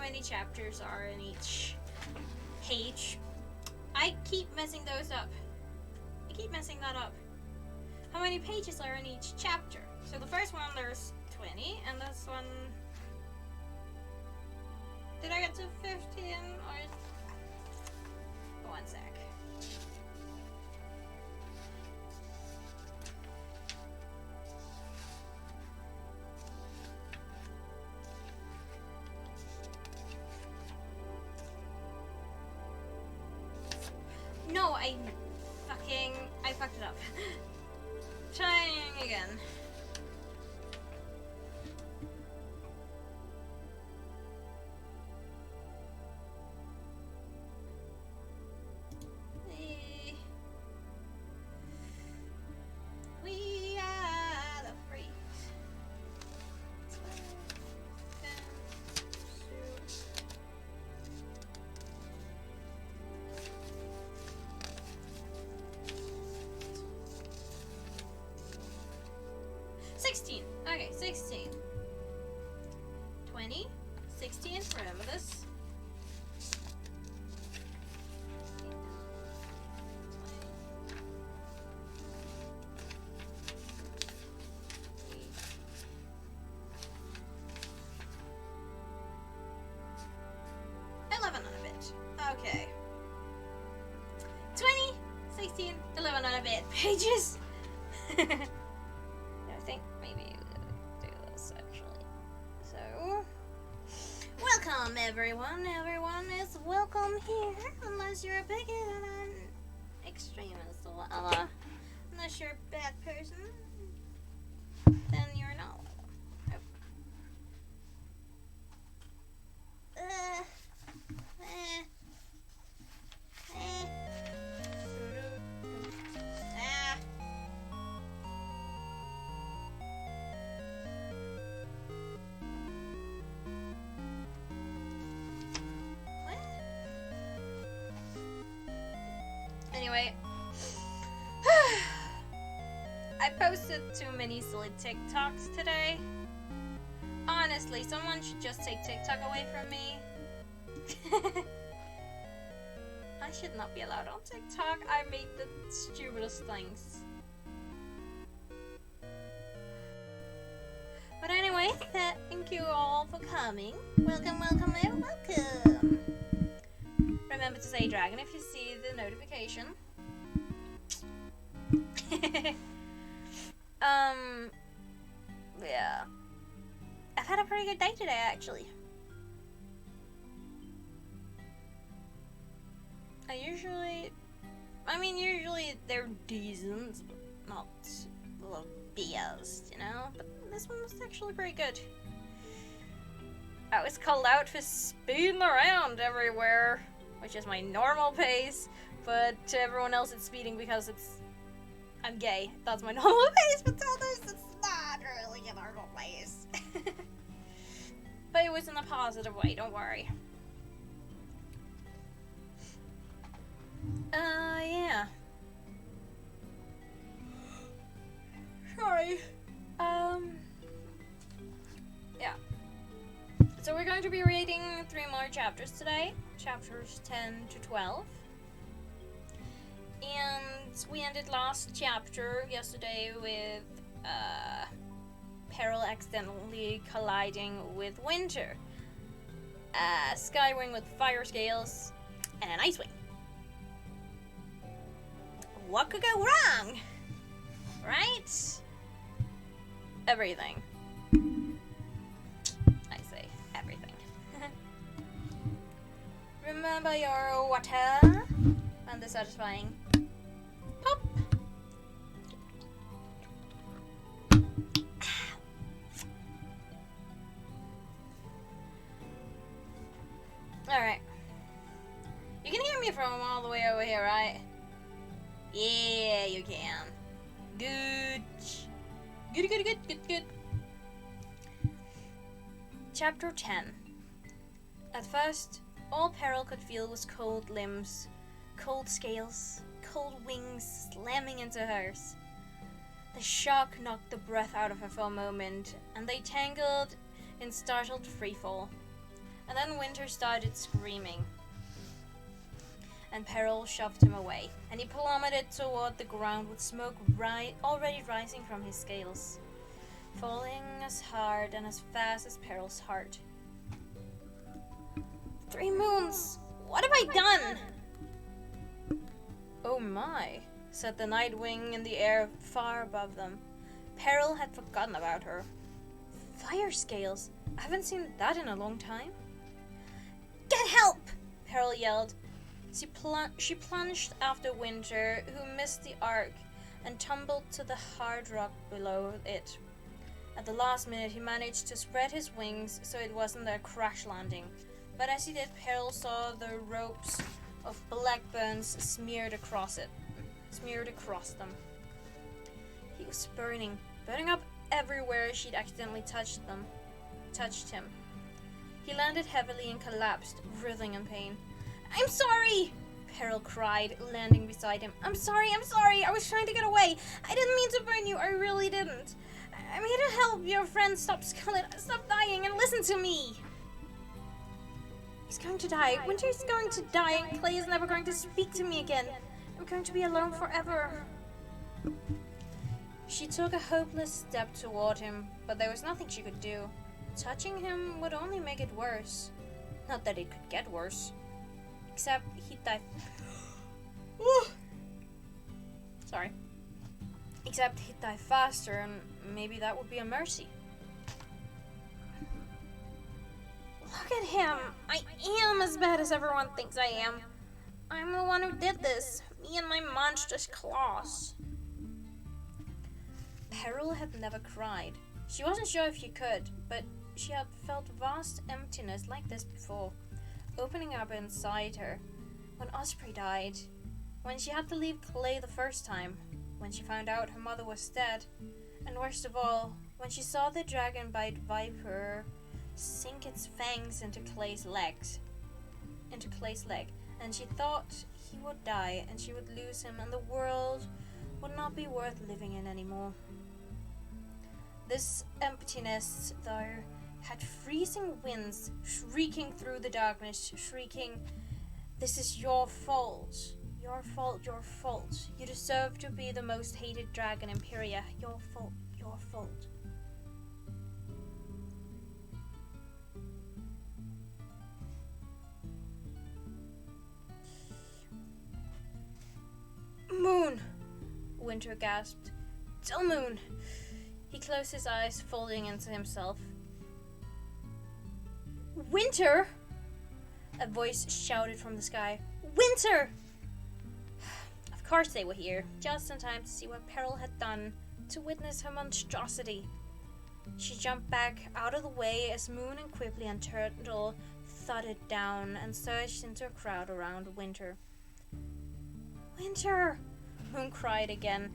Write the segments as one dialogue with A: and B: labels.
A: many chapters are in each page. I keep messing those up. I keep messing that up. How many pages are in each chapter? So the first one, there's 20, and this one... Did I get to 15? Or... One sec. No, I fucked it up. Trying again. We are the freaks. 16. Okay, 16. 20. 16. Remember this. 11 on a bit. Okay. 20, 16, 11 on a bit pages. I think maybe we'll do this actually. So, welcome everyone. Everyone is welcome here, unless you're a bigot and an extremist or whatever. Unless you're a bad person, then you're not welcome. Anyway, I posted too many silly TikToks today. Honestly, someone should just take TikTok away from me. I should not be allowed on TikTok. I made the stupidest things. But anyway, thank you all for coming. Welcome, welcome, and welcome. Remember to say dragon if you see the notification. Yeah. I've had a pretty good day today, actually. Usually they're decent, but not the best, you know? But this one was actually pretty good. I was called out for speeding around everywhere, which is my normal pace, but to everyone else it's speeding because I'm gay. That's my normal pace, but to others it's not really a normal pace. But it was in a positive way, don't worry. Yeah. Sorry. Yeah. So we're going to be reading 3 more chapters today. Chapters 10 to 12. And we ended last chapter yesterday with, Peril accidentally colliding with Winter. Skywing with fire scales, and an ice wing. What could go wrong? Right? Everything. I say everything. Remember your water and the satisfying pop. Alright. You can hear me from all the way over here, right? Yeah, you can. Good. Good. Chapter 10. At first, all Peril could feel was cold limbs, cold scales, cold wings slamming into hers. The shock knocked the breath out of her for a moment, and they tangled in startled freefall. And then Winter started screaming. And Peril shoved him away, and he plummeted toward the ground with smoke already rising from his scales, falling as hard and as fast as Peril's heart. 3 moons! What have I done? Oh my, said the Nightwing in the air far above them. Peril had forgotten about her. Fire scales! I haven't seen that in a long time. Get help! Peril yelled. She plunged after Winter, who missed the arc and tumbled to the hard rock below it. At the last minute, he managed to spread his wings so it wasn't a crash landing. But as he did, Peril saw the ropes of black burns smeared across them. He was burning up everywhere she'd accidentally touched him. He landed heavily and collapsed, writhing in pain. I'm sorry! Peril cried, landing beside him. I'm sorry! I was trying to get away! I didn't mean to burn you, I really didn't! I'm here to help your friend stop dying and listen to me! He's going to die. Winter's going to die, and Clay is never going to speak to me again. I'm going to be alone forever. She took a hopeless step toward him, but there was nothing she could do. Touching him would only make it worse. Not that it could get worse. Except he'd die. Sorry. Except he'd die faster, and maybe that would be a mercy. Look at him! I am as bad as everyone thinks I am. I'm the one who did this. Me and my monstrous claws. Peril had never cried. She wasn't sure if she could, but she had felt vast emptiness like this before, opening up inside her. When Osprey died, when she had to leave Clay the first time, when she found out her mother was dead, and worst of all, when she saw the dragon-bite viper sink its fangs into Clay's leg, and she thought he would die and she would lose him and the world would not be worth living in anymore. This emptiness, though, had freezing winds shrieking through the darkness, shrieking, "This is your fault. Your fault, your fault. You deserve to be the most hated dragon in Peria. Your fault, your fault." Moon! Winter gasped. Tell Moon! He closed his eyes, folding into himself. Winter! A voice shouted from the sky. Winter! Of course they were here, just in time to see what Peril had done, to witness her monstrosity. She jumped back out of the way as Moon and Quibbly and Turtle thudded down and surged into a crowd around Winter. Winter! Moon cried again,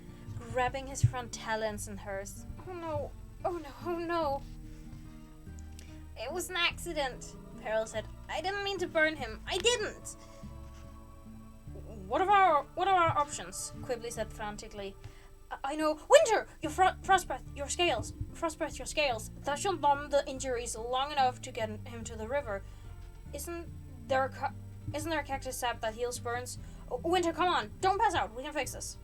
A: grabbing his front talons in hers. Oh no, oh no, oh no. It was an accident, Peril said. I didn't mean to burn him. I didn't. What are our options? Quibbly said frantically. I know. Winter! Your frostbreath, your scales. Frostbreath, your scales. That shall numb the injuries long enough to get him to the river. Isn't there a cactus sap that heals burns? Winter, come on. Don't pass out. We can fix this.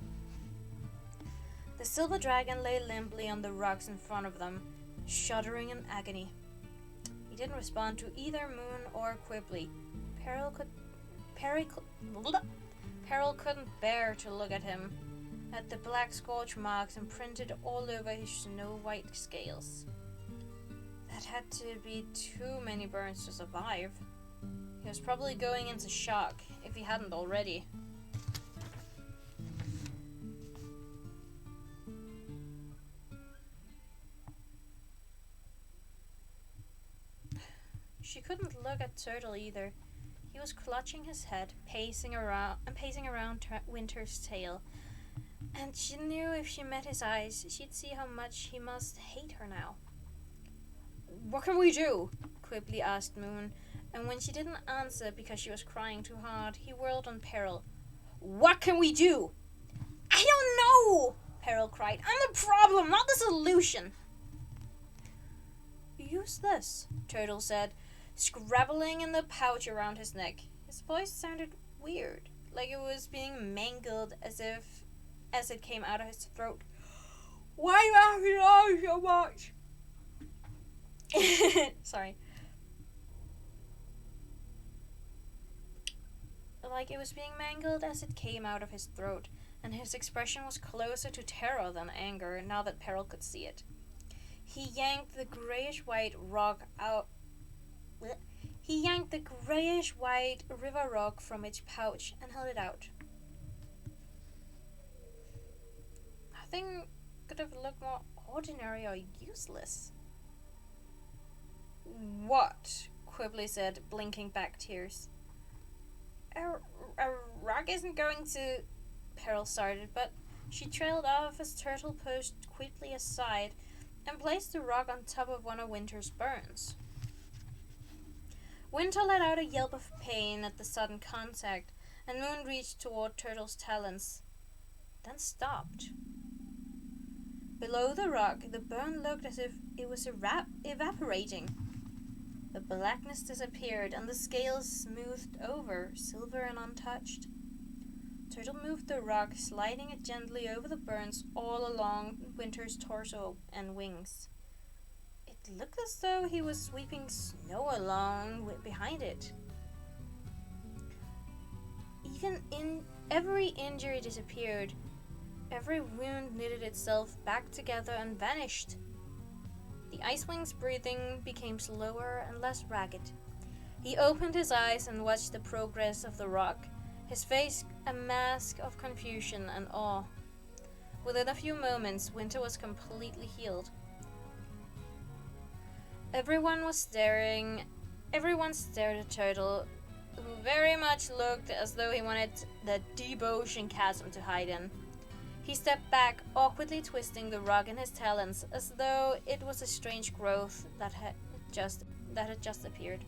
A: The silver dragon lay limply on the rocks in front of them, shuddering in agony. He didn't respond to either Moon or Quibbly. Peril couldn't bear to look at him, at the black scorch marks imprinted all over his snow-white scales. That had to be too many burns to survive. He was probably going into shock, if he hadn't already. She couldn't look at Turtle either. He was clutching his head, pacing around Winter's tail. And she knew if she met his eyes, she'd see how much he must hate her now. What can we do? Quibbly asked Moon, and when she didn't answer because she was crying too hard, he whirled on Peril. What can we do? I don't know! Peril cried. I'm the problem, not the solution. Use this, Turtle said, scrabbling in the pouch around his neck. His voice sounded weird, like it was being mangled as it came out of his throat. Why are you having on so much? Sorry. Like it was being mangled as it came out of his throat, and his expression was closer to terror than anger now that Peril could see it. He yanked the grayish-white river rock from its pouch and held it out. Nothing could have looked more ordinary or useless. What? Quibbly said, blinking back tears. A rock isn't going to... Peril started, but she trailed off as Turtle pushed quickly aside and placed the rock on top of one of Winter's burns. Winter let out a yelp of pain at the sudden contact, and Moon reached toward Turtle's talons, then stopped. Below the rock, the burn looked as if it was evaporating. The blackness disappeared, and the scales smoothed over, silver and untouched. Turtle moved the rock, sliding it gently over the burns all along Winter's torso and wings. It looked as though he was sweeping snow along behind it. Even every injury disappeared. Every wound knitted itself back together and vanished. The Ice Wing's breathing became slower and less ragged. He opened his eyes and watched the progress of the rock, his face a mask of confusion and awe. Within a few moments, Winter was completely healed. Everyone stared at Turtle, who very much looked as though he wanted the deep ocean chasm to hide in. He stepped back, awkwardly twisting the rock in his talons, as though it was a strange growth that had just appeared.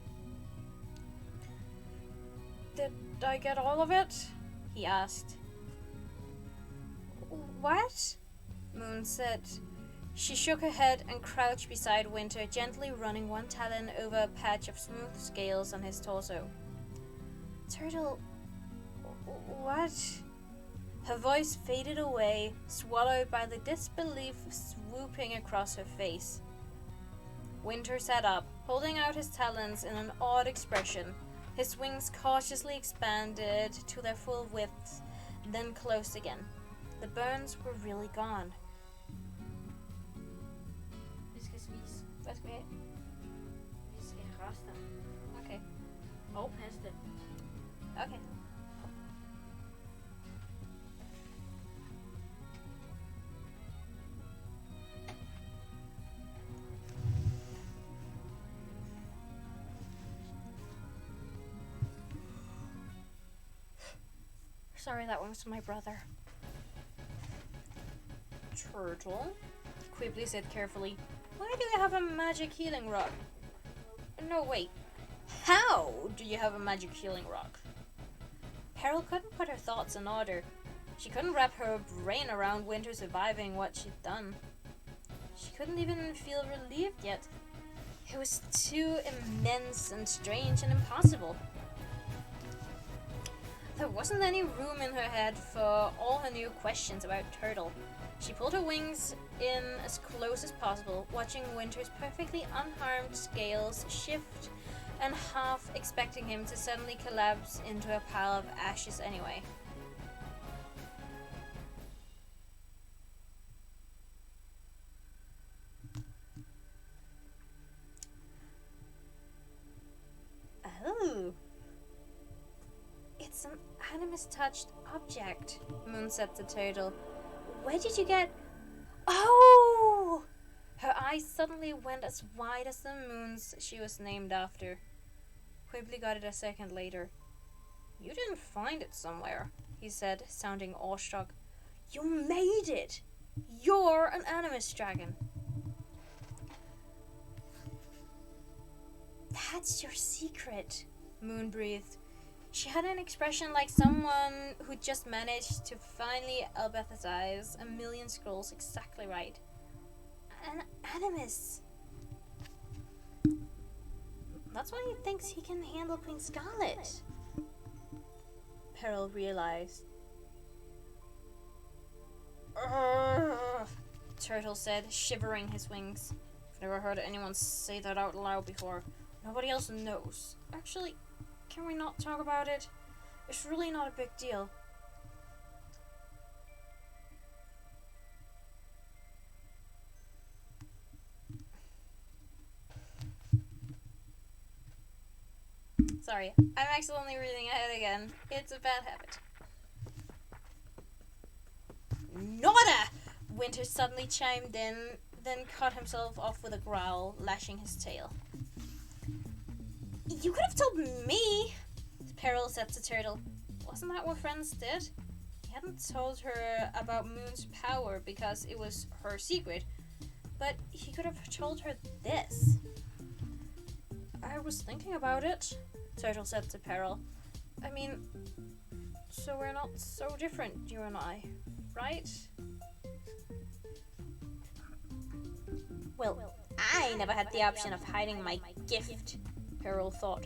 A: Did I get all of it? He asked. What? Moon said. She shook her head and crouched beside Winter, gently running one talon over a patch of smooth scales on his torso. Turtle, what? Her voice faded away, swallowed by the disbelief swooping across her face. Winter sat up, holding out his talons in an odd expression. His wings cautiously expanded to their full width, then closed again. The burns were really gone. Okay. Oh, okay. Sorry, that one was my brother. Turtle, Quibbly said carefully, why do you have a magic healing rock? No, wait. How do you have a magic healing rock? Peril couldn't put her thoughts in order. She couldn't wrap her brain around Winter surviving what she'd done. She couldn't even feel relieved yet. It was too immense and strange and impossible. There wasn't any room in her head for all her new questions about Turtle. She pulled her wings in as close as possible, watching Winter's perfectly unharmed scales shift and half expecting him to suddenly collapse into a pile of ashes anyway. Oh. It's an animus-touched object, Moon said to Turtle. Where did you get... Oh! Her eyes suddenly went as wide as the moons she was named after. Quibbly got it a second later. You didn't find it somewhere, he said, sounding awestruck. You made it! You're an animus dragon. That's your secret, Moon breathed. She had an expression like someone who just managed to finally alphabetize a million scrolls exactly right. An animus. That's why he thinks he can handle Queen Scarlet. Peril realized. Urgh, Turtle said, shivering his wings. I've never heard anyone say that out loud before. Nobody else knows. Actually, can we not talk about it? It's really not a big deal. Sorry, I'm accidentally reading ahead again. It's a bad habit. Nada! Winter suddenly chimed in, then cut himself off with a growl, lashing his tail. You could have told me, Peril said to Turtle. Wasn't that what friends did? He hadn't told her about Moon's power because it was her secret, but he could have told her this. I was thinking about it, Turtle said to Peril. I mean, so we're not so different, you and I, right? Well, I never had the option of hiding my gift, Peril thought.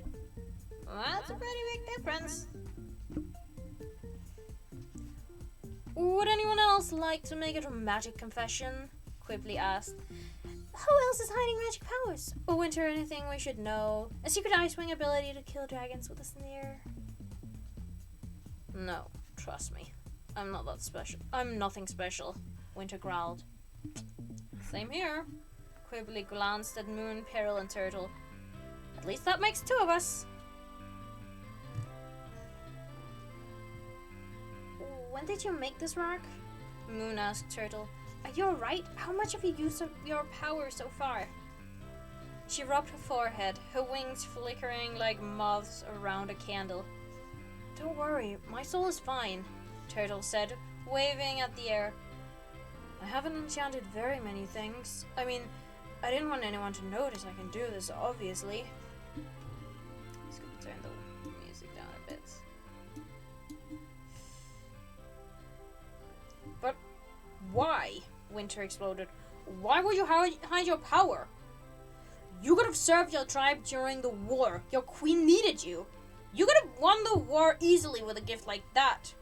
A: That's a pretty big difference. Would anyone else like to make a dramatic confession? Quibbly asked. Who else is hiding magic powers? Or Winter, anything we should know? A secret ice wing ability to kill dragons with a sneer? No, trust me. I'm not that special. I'm nothing special, Winter growled. Same here. Quibbly glanced at Moon, Peril, and Turtle. At least that makes two of us. When did you make this rock? Moon asked Turtle. Are you alright? How much have you used of your power so far? She rubbed her forehead, her wings flickering like moths around a candle. Don't worry, my soul is fine, Turtle said, waving at the air. I haven't enchanted very many things. I mean, I didn't want anyone to notice I can do this, obviously. Just gonna turn the music down a bit. But why? Winter exploded. Why would you hide your power? You could have served your tribe during the war. Your queen needed you. You could have won the war easily with a gift like that.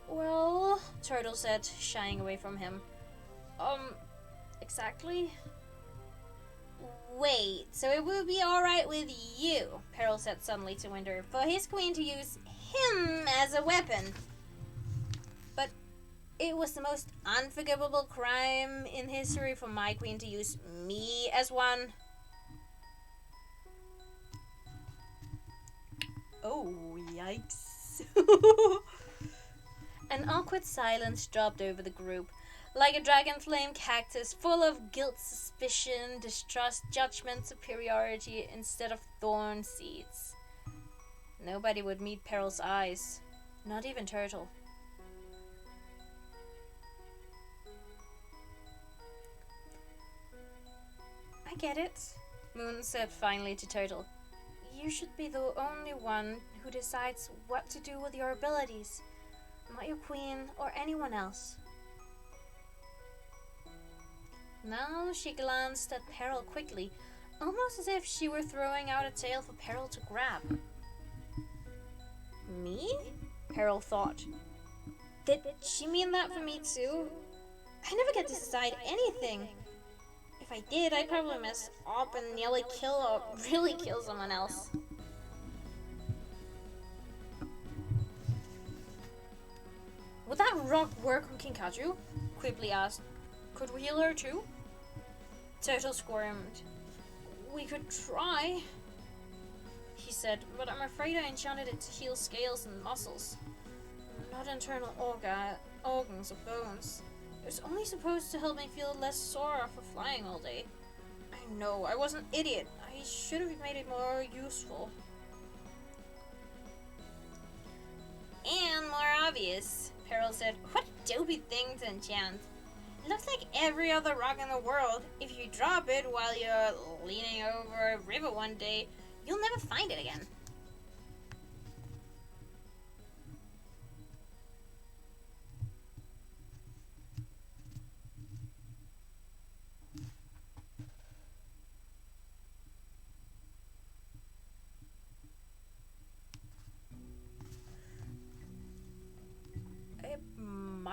A: Well, Turtle said, shying away from him. Exactly? Wait, so it would be alright with you, Peril said suddenly to Winter, for his queen to use him as a weapon. But it was the most unforgivable crime in history for my queen to use me as one. Oh, yikes. An awkward silence dropped over the group, like a dragon flame cactus full of guilt, suspicion, distrust, judgment, superiority, instead of thorn seeds. Nobody would meet Peril's eyes, not even Turtle. I get it, Moon said finally to Turtle. You should be the only one who decides what to do with your abilities, not your queen or anyone else. Now she glanced at Peril quickly, almost as if she were throwing out a tail for Peril to grab. Me? Peril thought. Did she mean that for me too? I never get to decide anything. If I did, I'd probably mess up and nearly kill or really kill someone else. Would that rock work on Kinkaju? Quibbly asked. Could we heal her too? Turtle squirmed. We could try, he said, but I'm afraid I enchanted it to heal scales and muscles, not internal organs or bones. It was only supposed to help me feel less sore after flying all day. I know, I was an idiot. I should have made it more useful. And more obvious, Peril said. What a dopey thing to enchant. It looks like every other rock in the world. If you drop it while you're leaning over a river one day, you'll never find it again.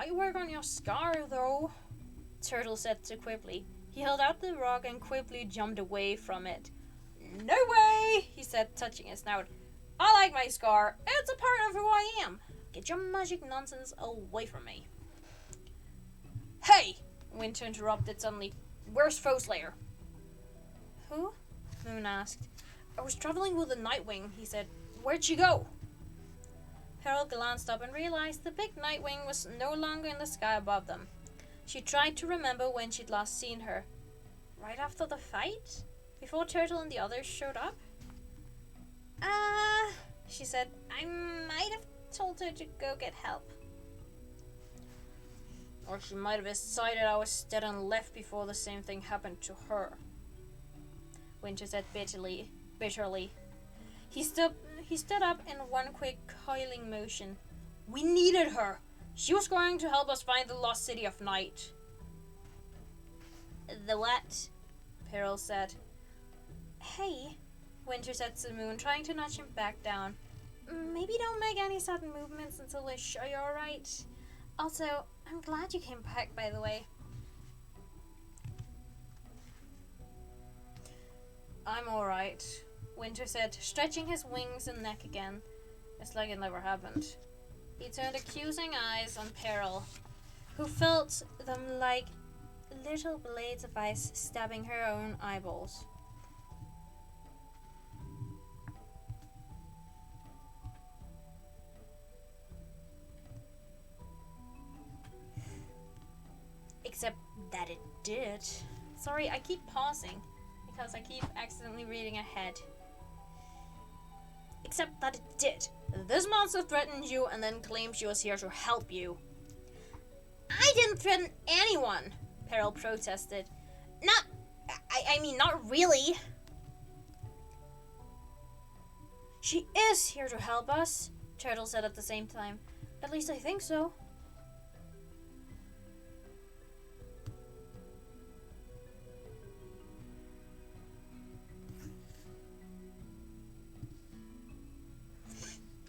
A: might work on your scar, though, Turtle said to Quibbly. He held out the rock and Quibbly jumped away from it. No way, he said, touching his snout. I like my scar. It's a part of who I am. Get your magic nonsense away from me. Hey, Winter interrupted suddenly. Where's Foeslayer? Who? Moon asked. I was traveling with the Nightwing, he said. Where'd she go? Peril glanced up and realized the big Nightwing was no longer in the sky above them. She tried to remember when she'd last seen her. Right after the fight? Before Turtle and the others showed up? She said, I might have told her to go get help. Or she might have decided I was dead and left before the same thing happened to her. Winter said bitterly. He stood up in one quick coiling motion. We needed her. She was going to help us find the lost city of night. The what? Peril said. Hey, Winter said to the moon, trying to nudge him back down. Maybe don't make any sudden movements until we're sure you're alright. Also, I'm glad you came back, by the way. I'm alright, Winter said, stretching his wings and neck again. It's like it never happened. He turned accusing eyes on Peril, who felt them like little blades of ice stabbing her own eyeballs. Except that it did. Sorry, I keep pausing because I keep accidentally reading ahead. Except that it did. This monster threatened you and then claimed she was here to help you. I didn't threaten anyone, Peril protested. I mean, not really. She is here to help us, Turtle said at the same time. At least I think so.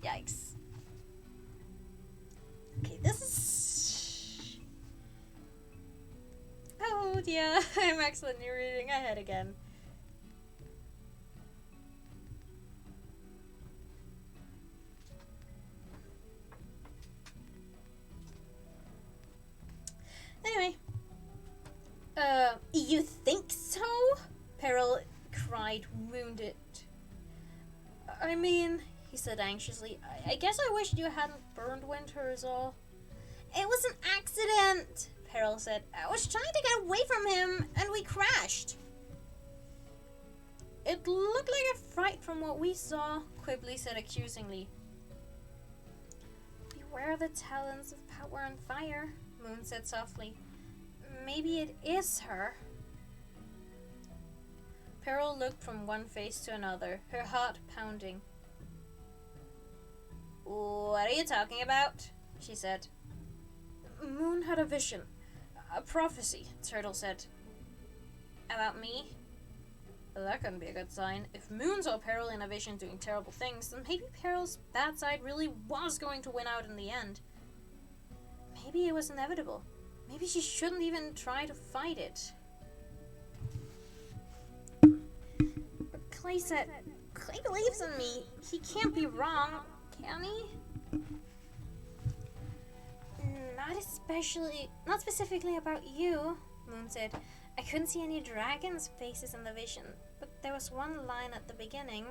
A: Yikes. Okay, this is... Oh dear, I'm accidentally reading ahead again. Anyway. You think so? Peril cried, wounded. I mean... He said anxiously, I guess I wished you hadn't burned Winter is all. It was an accident, Peril said. I was trying to get away from him, and we crashed. It looked like a fright from what we saw, Quibbly said accusingly. Beware the talons of power and fire, Moon said softly. Maybe it is her. Peril looked from one face to another, her heart pounding. What are you talking about? She said. Moon had a vision. A prophecy, Turtle said. About me? Well, that couldn't be a good sign. If Moon saw Peril in a vision doing terrible things, then maybe Peril's bad side really was going to win out in the end. Maybe it was inevitable. Maybe she shouldn't even try to fight it. But Clay said, Clay believes in me. He can't be wrong. Can he? Not specifically about you, Moon said. I couldn't see any dragons' faces in the vision, but there was one line at the beginning.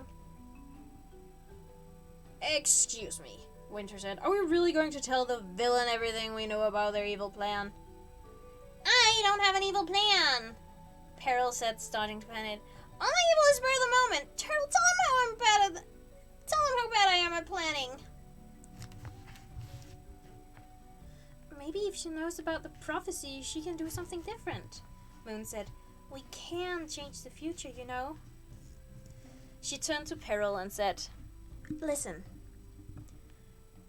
A: Excuse me, Winter said. Are we really going to tell the villain everything we know about their evil plan? I don't have an evil plan, Peril said, starting to panic. All my evil is for the moment. Turtle, tell him how bad I am at planning. Maybe if she knows about the prophecy, she can do something different, Moon said. We can change the future, you know. She turned to Peril and said, Listen.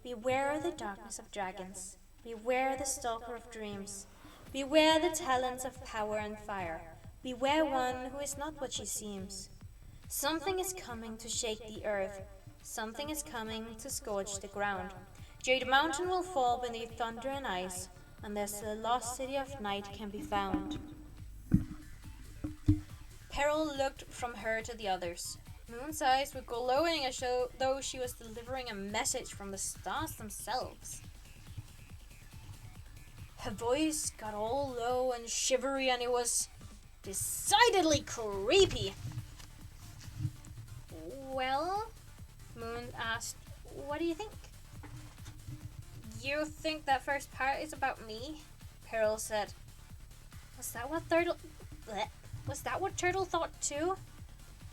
A: Beware the darkness of dragons. Beware the stalker of dreams. Beware the talents of power and fire. Beware one who is not what she seems. Something is coming to shake the earth. Something is coming to scorch the ground. Jade Mountain will fall beneath thunder and ice. unless the lost city of night can be found. Peril looked from her to the others. Moon's eyes were glowing as though she was delivering a message from the stars themselves. Her voice got all low and shivery, and it was decidedly creepy. Well, Moon asked, what do you think? You think that first part is about me? Peril said. Was that what Turtle thought too?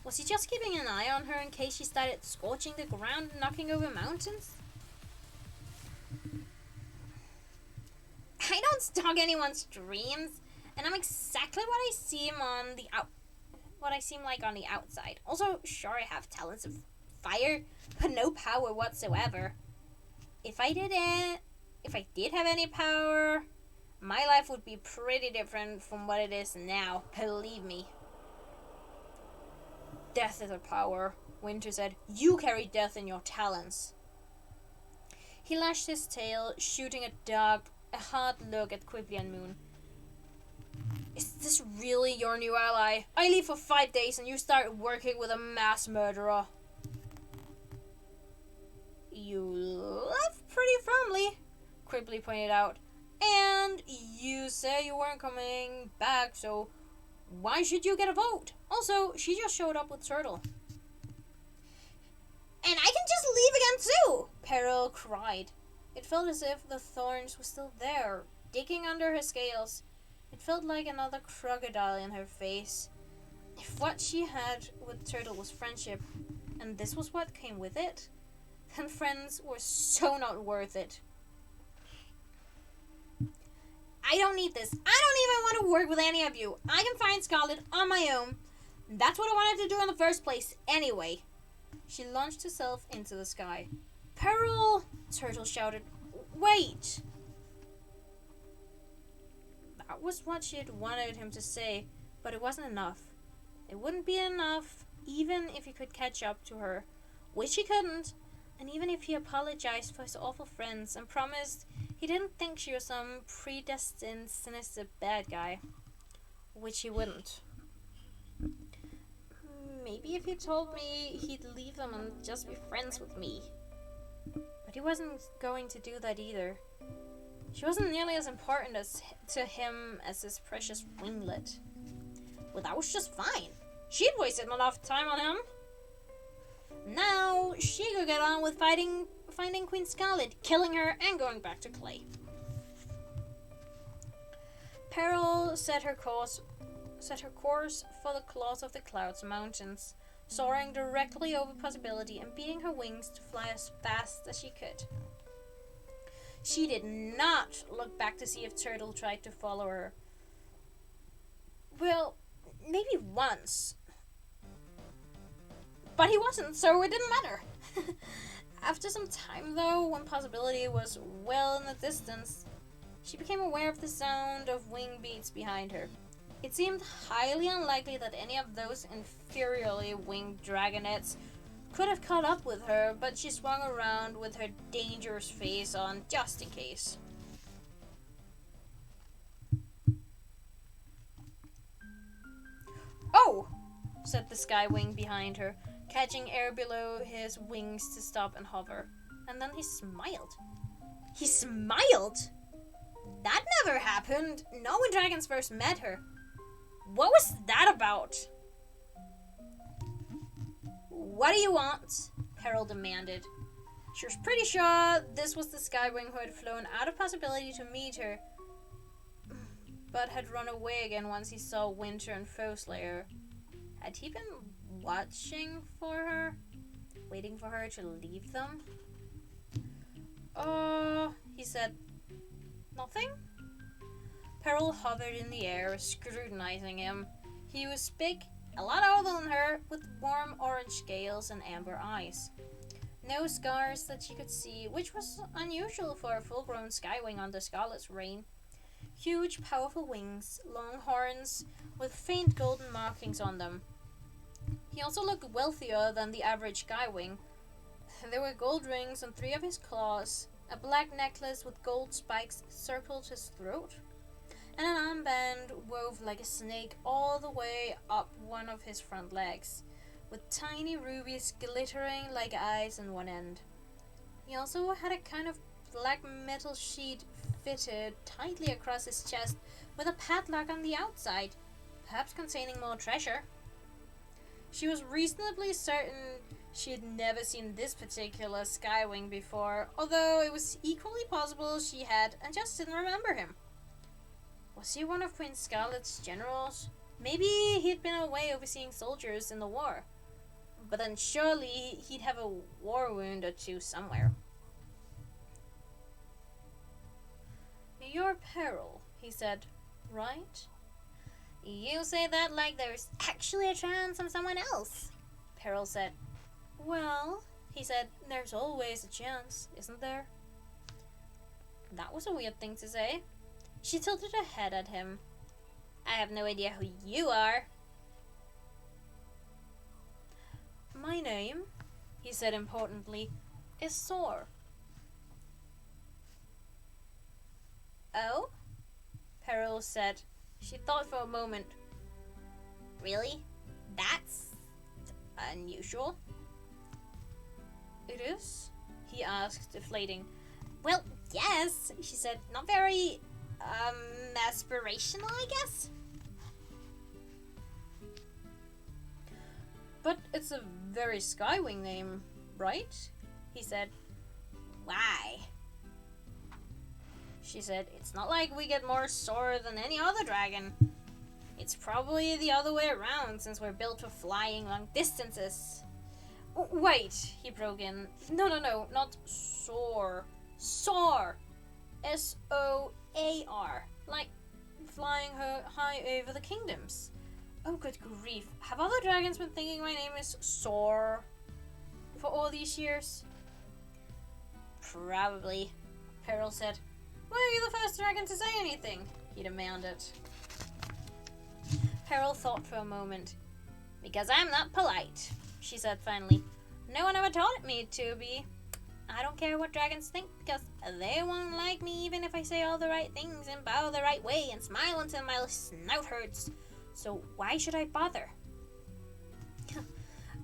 A: Was he just keeping an eye on her in case she started scorching the ground and knocking over mountains? I don't stalk anyone's dreams, and I'm exactly what I seem like on the outside. Also, sure, I have talents of fire, but no power whatsoever. If I did have any power, my life would be pretty different from what it is now, believe me. Death is a power, Winter said. You carry death in your talons. He lashed his tail, shooting a hard look at Quibbly and Moon. Is this really your new ally? I leave for 5 days and you start working with a mass murderer. You left pretty firmly, Quibbly pointed out. And you said you weren't coming back, so why should you get a vote? Also, she just showed up with Turtle. And I can just leave again too, Peril cried. It felt as if the thorns were still there, digging under her scales. It felt like another crocodile in her face. If what she had with Turtle was friendship, and this was what came with it, then friends were so not worth it. I don't need this. I don't even want to work with any of you. I can find Scarlet on my own. That's what I wanted to do in the first place, anyway. She launched herself into the sky. Peril! Turtle shouted. Wait! That was what she had wanted him to say, but it wasn't enough. It wouldn't be enough, even if he could catch up to her, which he couldn't, and even if he apologized for his awful friends and promised he didn't think she was some predestined, sinister bad guy, which he wouldn't. Maybe if he told me he'd leave them and just be friends with me. But he wasn't going to do that either. She wasn't nearly as important to him as his precious winglet. Well, that was just fine. She'd wasted enough time on him. Now she could get on with finding Queen Scarlet, killing her, and going back to Clay. Peril set her course for the claws of the Clouds Mountains, soaring directly over possibility and beating her wings to fly as fast as she could. She did not look back to see if Turtle tried to follow her. Well, maybe once. But he wasn't, so it didn't matter. After some time, though, when possibility was well in the distance, she became aware of the sound of wing beats behind her. It seemed highly unlikely that any of those inferiorly winged dragonets could have caught up with her, but she swung around with her dangerous face on just in case. Oh! Said the sky wing behind her, catching air below his wings to stop and hover. And then he smiled. He smiled? That never happened. Not when dragons first met her. What was that about? What do you want? Peril demanded. She was pretty sure this was the skywing who had flown out of possibility to meet her, but had run away again once he saw Winter and Foeslayer. Had he been watching for her? Waiting for her to leave them? He said. Nothing? Peril hovered in the air, scrutinizing him. He was big, a lot older than her, with warm orange scales and amber eyes. No scars that she could see, which was unusual for a full-grown skywing under Scarlet's reign. Huge, powerful wings, long horns, with faint golden markings on them. He also looked wealthier than the average skywing. There were gold rings on 3 of his claws, A black necklace with gold spikes circled his throat, and an armband wove like a snake all the way up one of his front legs, with tiny rubies glittering like eyes on one end. He also had a kind of black metal sheet fitted tightly across his chest with a padlock on the outside, perhaps containing more treasure. She was reasonably certain she had never seen this particular Skywing before, although it was equally possible she had and just didn't remember him. Was he one of Queen Scarlet's generals? Maybe he'd been away overseeing soldiers in the war. But then surely he'd have a war wound or two somewhere. "You're Peril," he said, "right?" "You say that like there's actually a chance I'm someone else," Peril said. "Well," he said, "there's always a chance, isn't there?" That was a weird thing to say. She tilted her head at him. "I have no idea who you are." "My name," he said importantly, "is Sor." "Oh?" Peril said. She thought for a moment. "Really? That's unusual."
B: "It is?"
A: he asked, deflating. "Well, yes," she said. "Not very, aspirational, I guess."
B: "But it's a very Skywing name, right?"
A: he said. "Why?" She said, "It's not like we get more Sor than any other dragon. It's probably the other way around, since we're built for flying long distances."
B: "Wait," he broke in. No, not Soar. Soar! S-O-A-R. Like flying high over the kingdoms. Oh, good grief. Have other dragons been thinking my name is Soar for all these years?
A: "Probably," Peril said.
B: "Why are you the first dragon to say anything?" he demanded.
A: Peril thought for a moment. "Because I'm not polite," she said finally. "No one ever taught me to be. I don't care what dragons think, because they won't like me even if I say all the right things and bow the right way and smile until my snout hurts. So why should I bother?"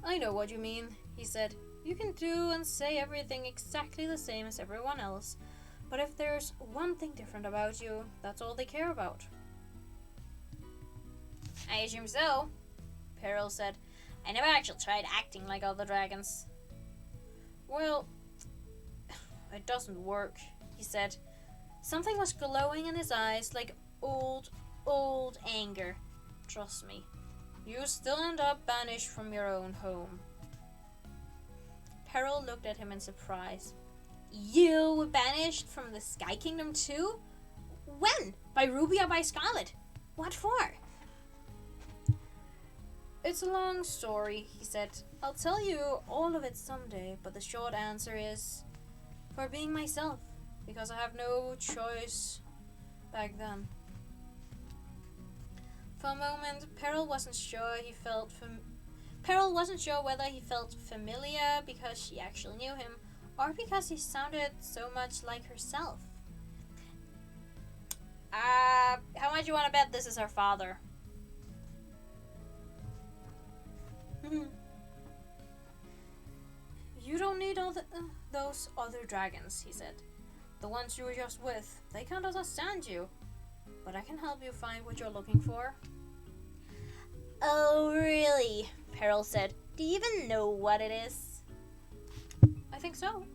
B: "I know what you mean," he said. "You can do and say everything exactly the same as everyone else. But if there's one thing different about you, that's all they care about."
A: "I assume so," Peril said. "I never actually tried acting like other dragons."
B: "Well, it doesn't work," he said.
A: Something was glowing in his eyes like old anger. "Trust me, you still end up banished from your own home." Peril looked at him in surprise. "You were banished from the Sky Kingdom too? When? By Ruby or by Scarlet? What for?"
B: "It's a long story," he said. "I'll tell you all of it someday, but the short answer is for being myself, because I have no choice back then."
A: For a moment, Peril wasn't sure whether he felt familiar because she actually knew him, or because he sounded so much like herself. How much you want to bet this is her father?"
B: "You don't need all those other dragons," he said. "The ones you were just with, they can't understand you. But I can help you find what you're looking for."
A: "Oh, really?" Peril said. "Do you even know what it is?"
B: "I think so,"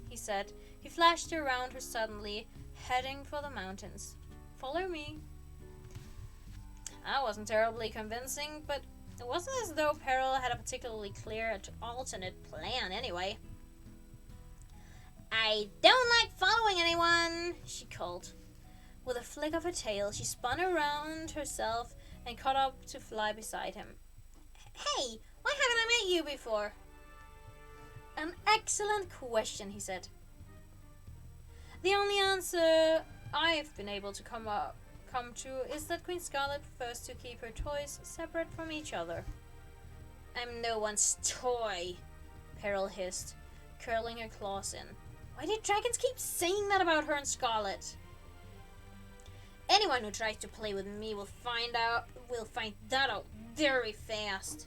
B: he said. He flashed around her suddenly, heading for the mountains. "Follow me."
A: That wasn't terribly convincing, but it wasn't as though Peril had a particularly clear alternate plan anyway. "I don't like following anyone," she called. With a flick of her tail, she spun around herself and caught up to fly beside him. "Hey, why haven't I met you before?" "An excellent question," he said. "The only answer I've been able to come to is that Queen Scarlet prefers to keep her toys separate from each other." "I'm no one's toy," Peril hissed, curling her claws in.
B: Why did dragons keep saying that about her and Scarlet? Anyone who tries to play with me will find that out very fast.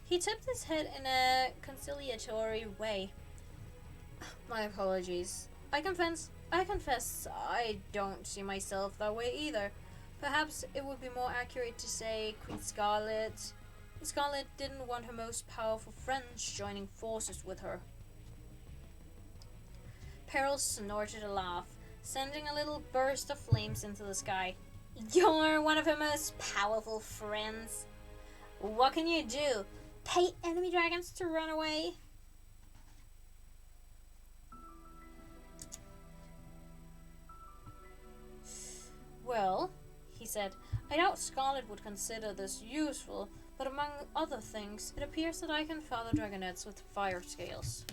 B: He tipped his head in a conciliatory way. My apologies. I confess I don't see myself that way either. Perhaps it would be more accurate to say Queen Scarlet. Scarlet didn't want her most powerful friends joining forces with her. Peril snorted a laugh, sending a little burst of flames into the sky. You're one of her most powerful friends. What can you do? Pay enemy dragons to run away? Well, he said, I doubt Scarlet would consider this useful, but among other things, it appears that I can father dragonets with fire scales.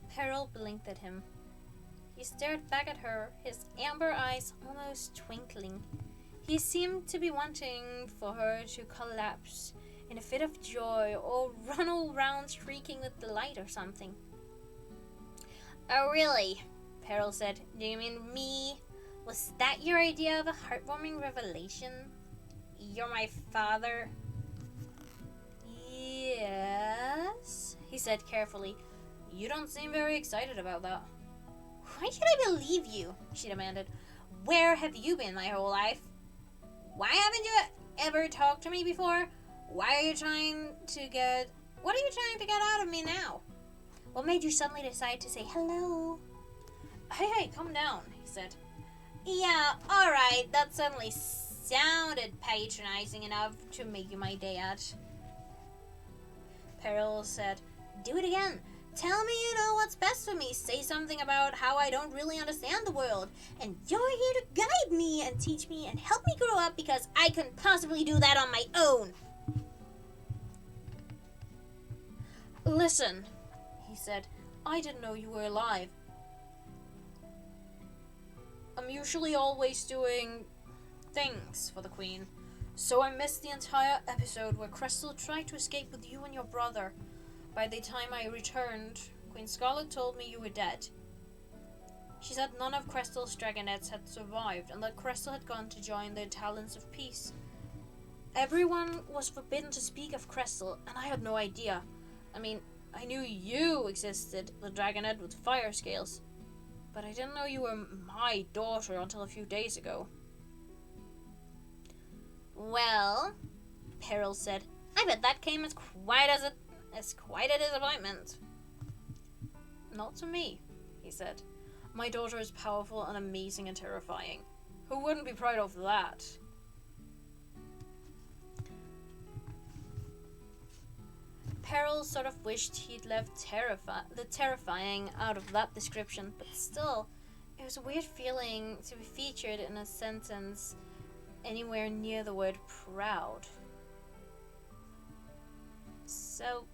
B: Peril blinked at him. He stared back at her, his amber eyes almost twinkling. He seemed to be wanting for her to collapse in a fit of joy or run all round shrieking with delight or something. Oh, really? Peril said. Do you mean me? Was that your idea of a heartwarming revelation? You're my father? Yes, he said carefully. You don't seem very excited about that. Why should I believe you? She demanded. Where have you been my whole life? Why haven't you ever talked to me before? What are you trying to get out of me now? What made you suddenly decide to say hello? Hey, calm down, he said. Yeah, alright, that suddenly sounded patronizing enough to make you my dad. Peril said, do it again. Tell me you know what's best for me. Say something about how I don't really understand the world. And you're here to guide me and teach me and help me grow up because I couldn't possibly do that on my own. Listen, he said. I didn't know you were alive. I'm usually always doing things for the Queen. So I missed the entire episode where Crystal tried to escape with you and your brother. By the time I returned, Queen Scarlet told me you were dead. She said none of Crystal's dragonets had survived and that Crystal had gone to join the Talons of Peace. Everyone was forbidden to speak of Crystal, and I had no idea. I mean, I knew you existed, the dragonet with fire scales, but I didn't know you were my daughter until a few days ago. Well, Peril said, I bet that came as quite a disappointment. Not to me, he said. My daughter is powerful and amazing and terrifying. Who wouldn't be proud of that? Peril sort of wished he'd left the terrifying out of that description, but still, it was a weird feeling to be featured in a sentence anywhere near the word proud. So,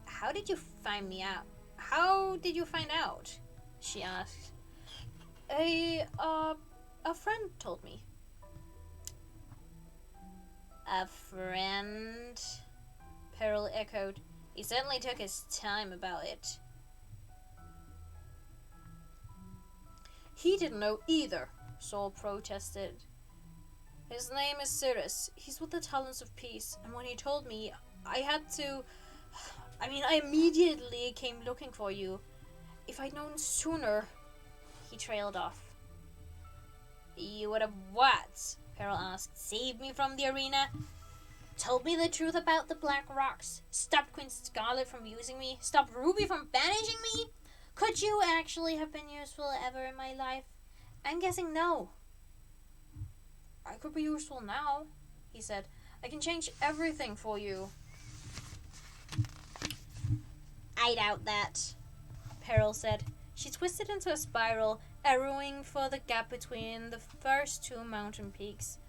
B: how did you find me out? How did you find out? She asked. A friend told me. A friend? Peril echoed. He certainly took his time about it. He didn't know either, Saul protested. His name is Cirrus. He's with the Talons of Peace, and when he told me, I immediately came looking for you. If I'd known sooner... He trailed off. You would have what? Peril asked. Saved me from the arena? Told me the truth about the Black Rocks? Stopped Queen Scarlet from using me? Stopped Ruby from banishing me? Could you actually have been useful ever in my life? I'm guessing no. I could be useful now, he said. I can change everything for you. I doubt that, Peril said. She twisted into a spiral, arrowing for the gap between the first two mountain peaks.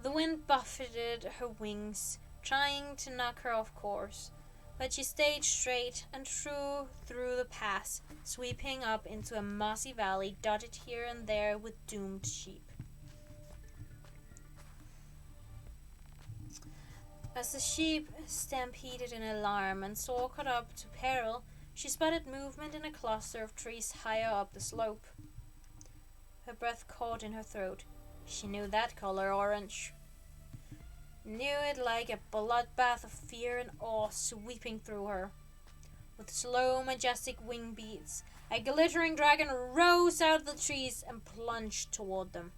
B: The wind buffeted her wings, trying to knock her off course. But she stayed straight and true through the pass, sweeping up into a mossy valley dotted here and there with doomed sheep. As the sheep stampeded in alarm and Saw caught up to Peril, she spotted movement in a cluster of trees higher up the slope. Her breath caught in her throat. She knew that color, orange. Knew it like a bloodbath of fear and awe sweeping through her. With slow, majestic wing beats, a glittering dragon rose out of the trees and plunged toward them.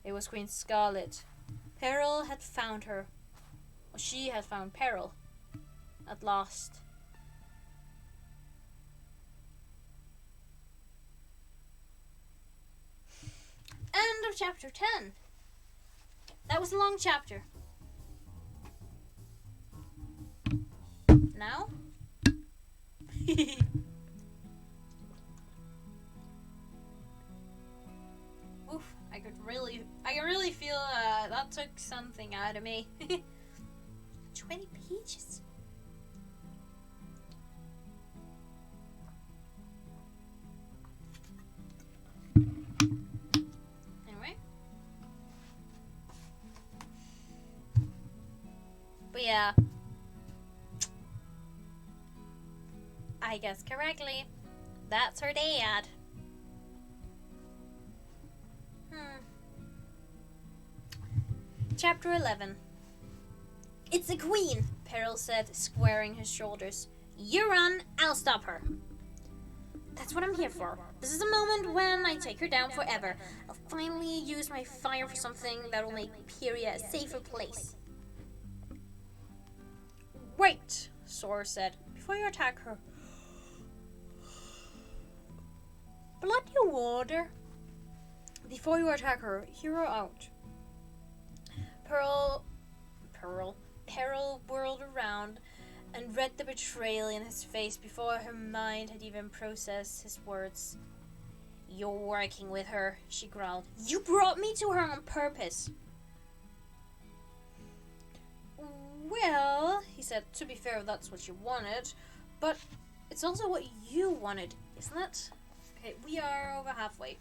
B: It was Queen Scarlet. Peril had found her. Or she had found Peril. At last. End of chapter 10. That was a long chapter. Now? Oof, I can really feel that took something out of me. 20 pages. Anyway. But yeah. I guess correctly. That's her dad. Chapter 11. It's a queen, Peril said, squaring his shoulders. You run, I'll stop her. That's what I'm here for. This is a moment when I take her down forever. I'll finally use my fire for something that will make Pyria a safer place. Wait, Sora said, before you attack her. Bloody water. Before you attack her, hear her out. Peril whirled around and read the betrayal in his face before her mind had even processed his words. You're working with her, she growled. You brought me to her on purpose. Well, he said, to be fair, that's what you wanted, but it's also what you wanted, isn't it? Okay, we are over halfway.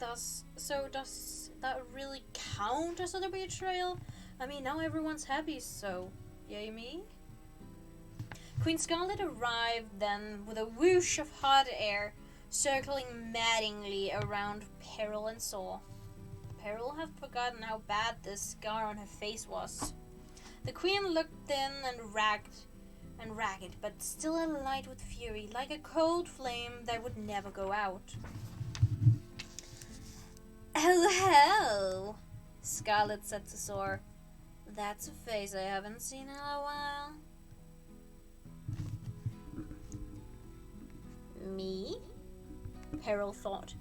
B: Does that really count as a betrayal? I mean, now everyone's happy, so yay me. Queen Scarlet arrived then with a whoosh of hot air, circling maddeningly around Peril and Saw. Peril had forgotten how bad the scar on her face was. The queen looked thin and ragged, but still alight with fury, like a cold flame that would never go out. Oh ho! Scarlet said to Saw. That's a face I haven't seen in a while. Me? Peril thought.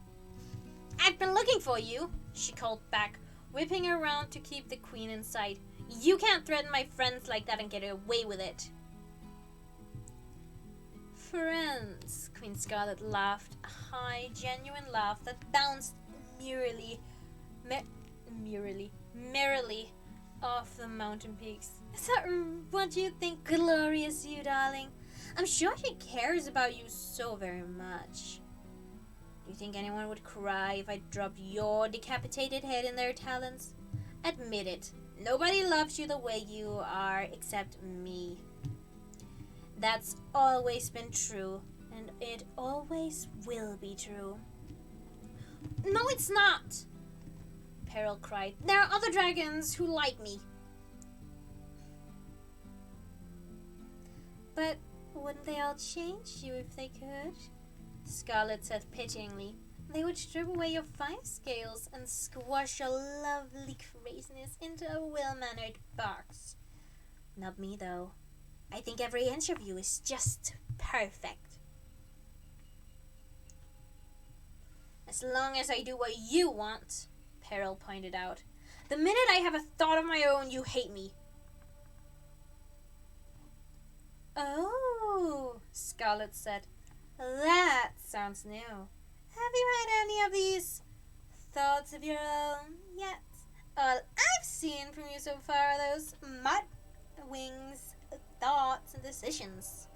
B: I've been looking for you, she called back, whipping around to keep the queen in sight. You can't threaten my friends like that and get away with it. Friends, Queen Scarlet laughed, a high, genuine laugh that bounced merrily off the mountain peaks. Is that what you think, glorious you, darling? I'm sure she cares about you so very much. Do you think anyone would cry if I dropped your decapitated head in their talons? Admit it, nobody loves you the way you are except me. That's always been true, and it always will be true. No, it's not! Peril cried. There are other dragons who like me. But wouldn't they all change you if they could? Scarlet said pityingly. They would strip away your fire scales and squash your lovely craziness into a well-mannered box. Not me, though. I think every inch of you is just perfect. As long as I do what you want, Peril pointed out. The minute I have a thought of my own, you hate me. Oh, Scarlet said. That sounds new. Have you had any of these thoughts of your own yet? All I've seen from you so far are those mud wings, thoughts, and decisions.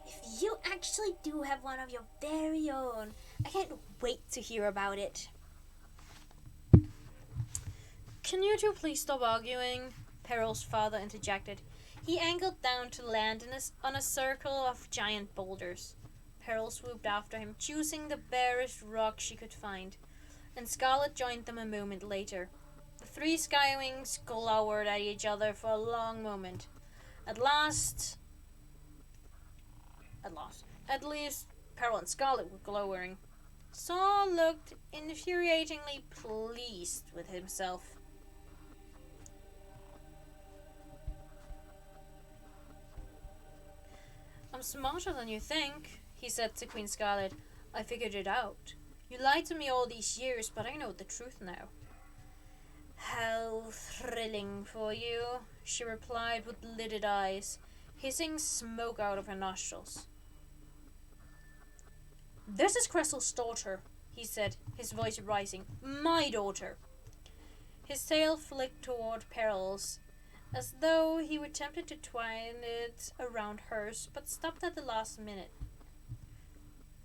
B: If you actually do have one of your very own, I can't wait to hear about it. Can you two please stop arguing? Peril's father interjected. He angled down to land on a circle of giant boulders. Peril swooped after him, choosing the barest rock she could find, and Scarlet joined them a moment later. The three Skywings glowered at each other for a long moment. At least, Peril and Scarlet were glowering. Saw looked infuriatingly pleased with himself. I'm smarter than you think, he said to Queen Scarlet. I figured it out. You lied to me all these years, but I know the truth now. How thrilling for you, she replied with lidded eyes, hissing smoke out of her nostrils. This is Cressel's daughter, he said, his voice rising. My daughter. His tail flicked toward Peril's, as though he were tempted to twine it around hers, but stopped at the last minute.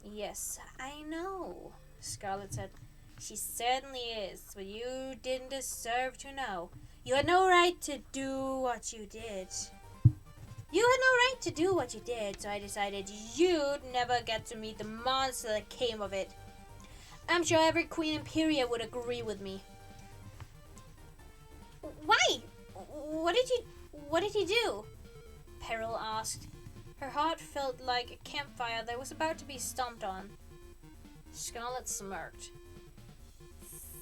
B: Yes, I know, Scarlet said. She certainly is, but you didn't deserve to know. You had no right to do what you did. So I decided you'd never get to meet the monster that came of it. I'm sure every Queen Imperia would agree with me. Why? What did he do? Peril asked. Her heart felt like a campfire that was about to be stomped on. Scarlet smirked.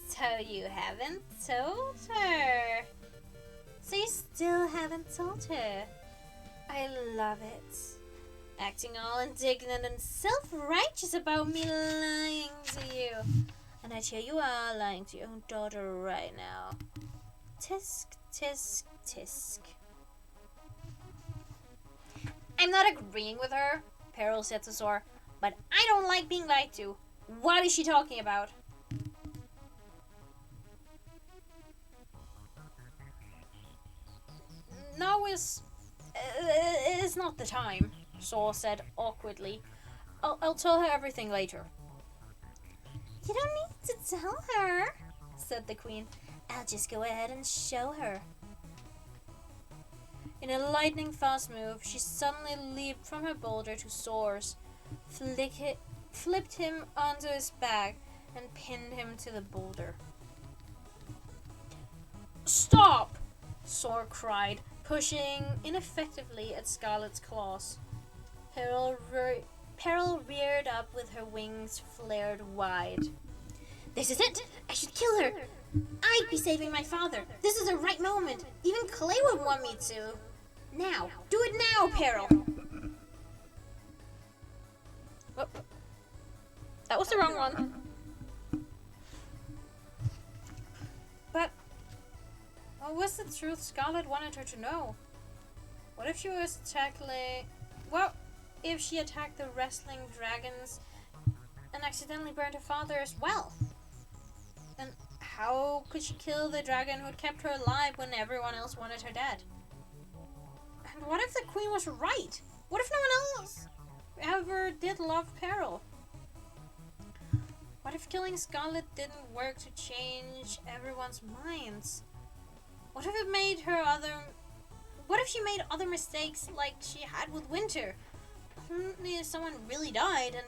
B: So you haven't told her. So you still haven't told her. I love it. Acting all indignant and self-righteous about me lying to you. And I hear you are lying to your own daughter right now. Tisk, tisk, tisk. I'm not agreeing with her, Peril said to Sor, but I don't like being lied to. What is she talking about? Now is not the time, Sor said awkwardly. I'll tell her everything later. You don't need to tell her, said the Queen. I'll just go ahead and show her. In a lightning-fast move, she suddenly leaped from her boulder to Sor's, flipped him onto his back, and pinned him to the boulder. Stop! Sor cried, pushing ineffectively at Scarlet's claws. Peril reared up with her wings flared wide. This is it! I should kill her! I'd be saving my father! This is the right moment! Even Clay would want me to! Now! Do it now, Peril! Oh. That was the wrong one. But what was the truth Scarlet wanted her to know? What if she was tackling... Well, if she attacked the wrestling dragons and accidentally burned her father as well? And how could she kill the dragon who had kept her alive when everyone else wanted her dead? And what if the Queen was right? What if no one else ever did love Peril? What if killing Scarlet didn't work to change everyone's minds? What if she made other mistakes like she had with Winter? Only someone really died, and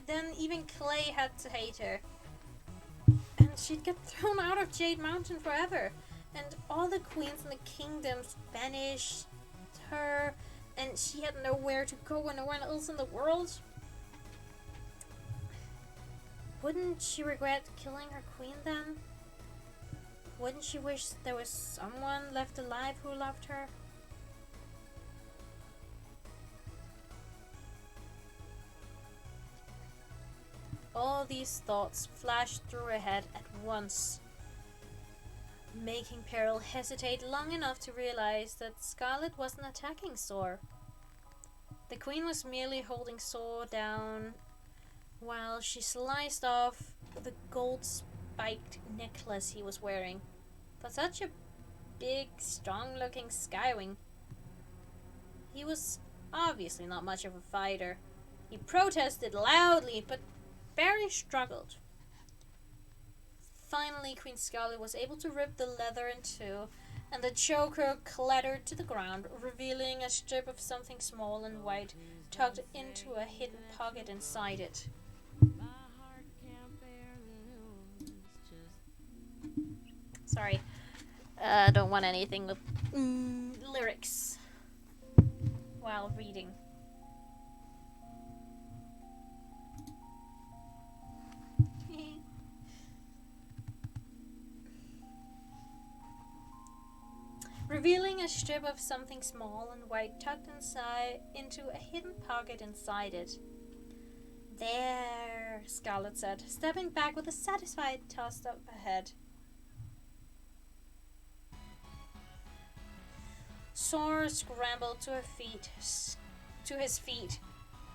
B: then even Clay had to hate her. And she'd get thrown out of Jade Mountain forever. And all the queens in the kingdoms banished her, and she had nowhere to go and no one else in the world. Wouldn't she regret killing her queen then? Wouldn't she wish there was someone left alive who loved her? All these thoughts flashed through her head at once, making Peril hesitate long enough to realize that Scarlet wasn't attacking Sor. The Queen was merely holding Sor down while she sliced off the gold spiked necklace he was wearing. For such a big, strong-looking skywing, he was obviously not much of a fighter. He protested loudly, but barely struggled. Finally, Queen Scarlet was able to rip the leather in two, and the choker clattered to the ground, revealing a strip of something small and white tucked into a hidden pocket inside it. Sorry, don't want anything with lyrics while reading. Revealing a strip of something small and white tucked inside into a hidden pocket inside it. There, Scarlet said, stepping back with a satisfied toss of her head. Sora scrambled to his feet,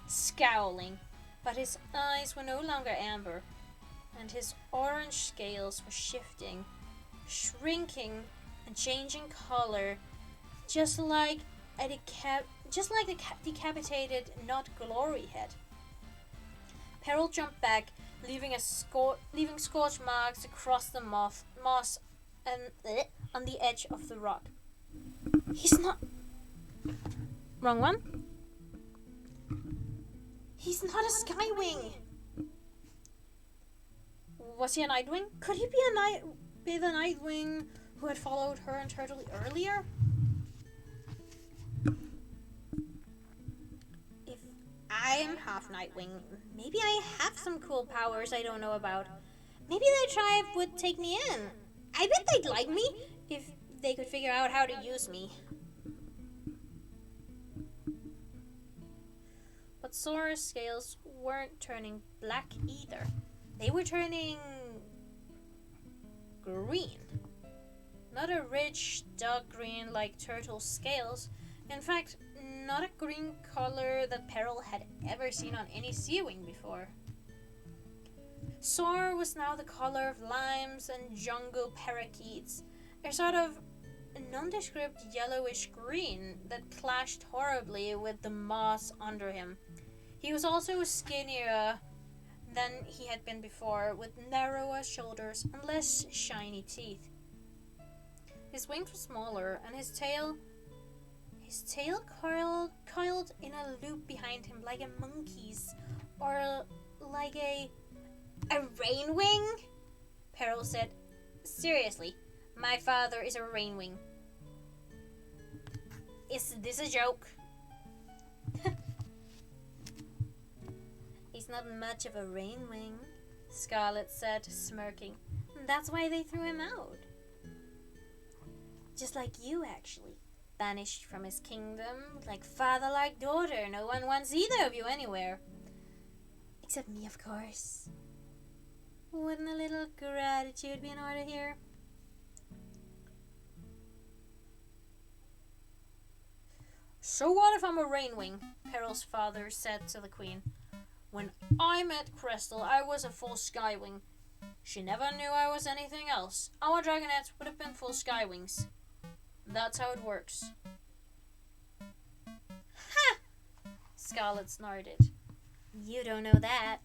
B: scowling, but his eyes were no longer amber, and his orange scales were shifting, shrinking, and changing color, just like the decapitated not glory head. Peril jumped back, leaving scorch marks across the moss and on the edge of the rock. He's not. Wrong one. He's not a Skywing. Was he a Nightwing? Could he be the Nightwing who had followed her and Turtle earlier? If I am half Nightwing, maybe I have some cool powers I don't know about. Maybe the tribe would take me in. I bet they'd like me if they could figure out how to use me. But Sora's scales weren't turning black either. They were turning green. Not a rich, dark green like Turtle's scales. In fact, not a green color that Peril had ever seen on any Seawing before. Sora was now the color of limes and jungle parakeets, a sort of nondescript yellowish green that clashed horribly with the moss under him. He was also skinnier than he had been before, with narrower shoulders and less shiny teeth. His wings were smaller, and his tail coiled in a loop behind him like a monkey's, or like a rainwing? Peril said, "Seriously, my father is a rainwing." Is this a joke? He's not much of a rainwing, Scarlet said, smirking. That's why they threw him out. Just like you, actually. Banished from his kingdom, like father, like daughter. No one wants either of you anywhere. Except me, of course. Wouldn't a little gratitude be in order here? So what if I'm a rainwing? Peril's father said to the queen. When I met Crystal, I was a full Skywing. She never knew I was anything else. Our dragonettes would have been full Skywings. That's how it works. Ha! Scarlet snorted. You don't know that.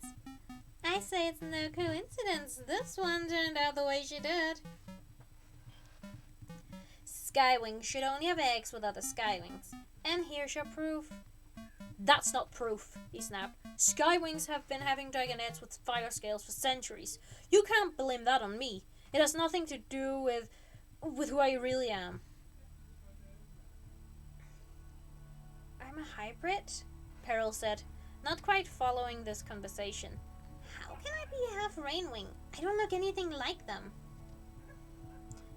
B: I say it's no coincidence this one turned out the way she did. Skywings should only have eggs with other Skywings. And here's your proof. That's not proof, he snapped. Skywings have been having dragonettes with fire scales for centuries. You can't blame that on me. It has nothing to do with who I really am. I'm a hybrid? Peril said, not quite following this conversation. How can I be half rainwing? I don't look anything like them.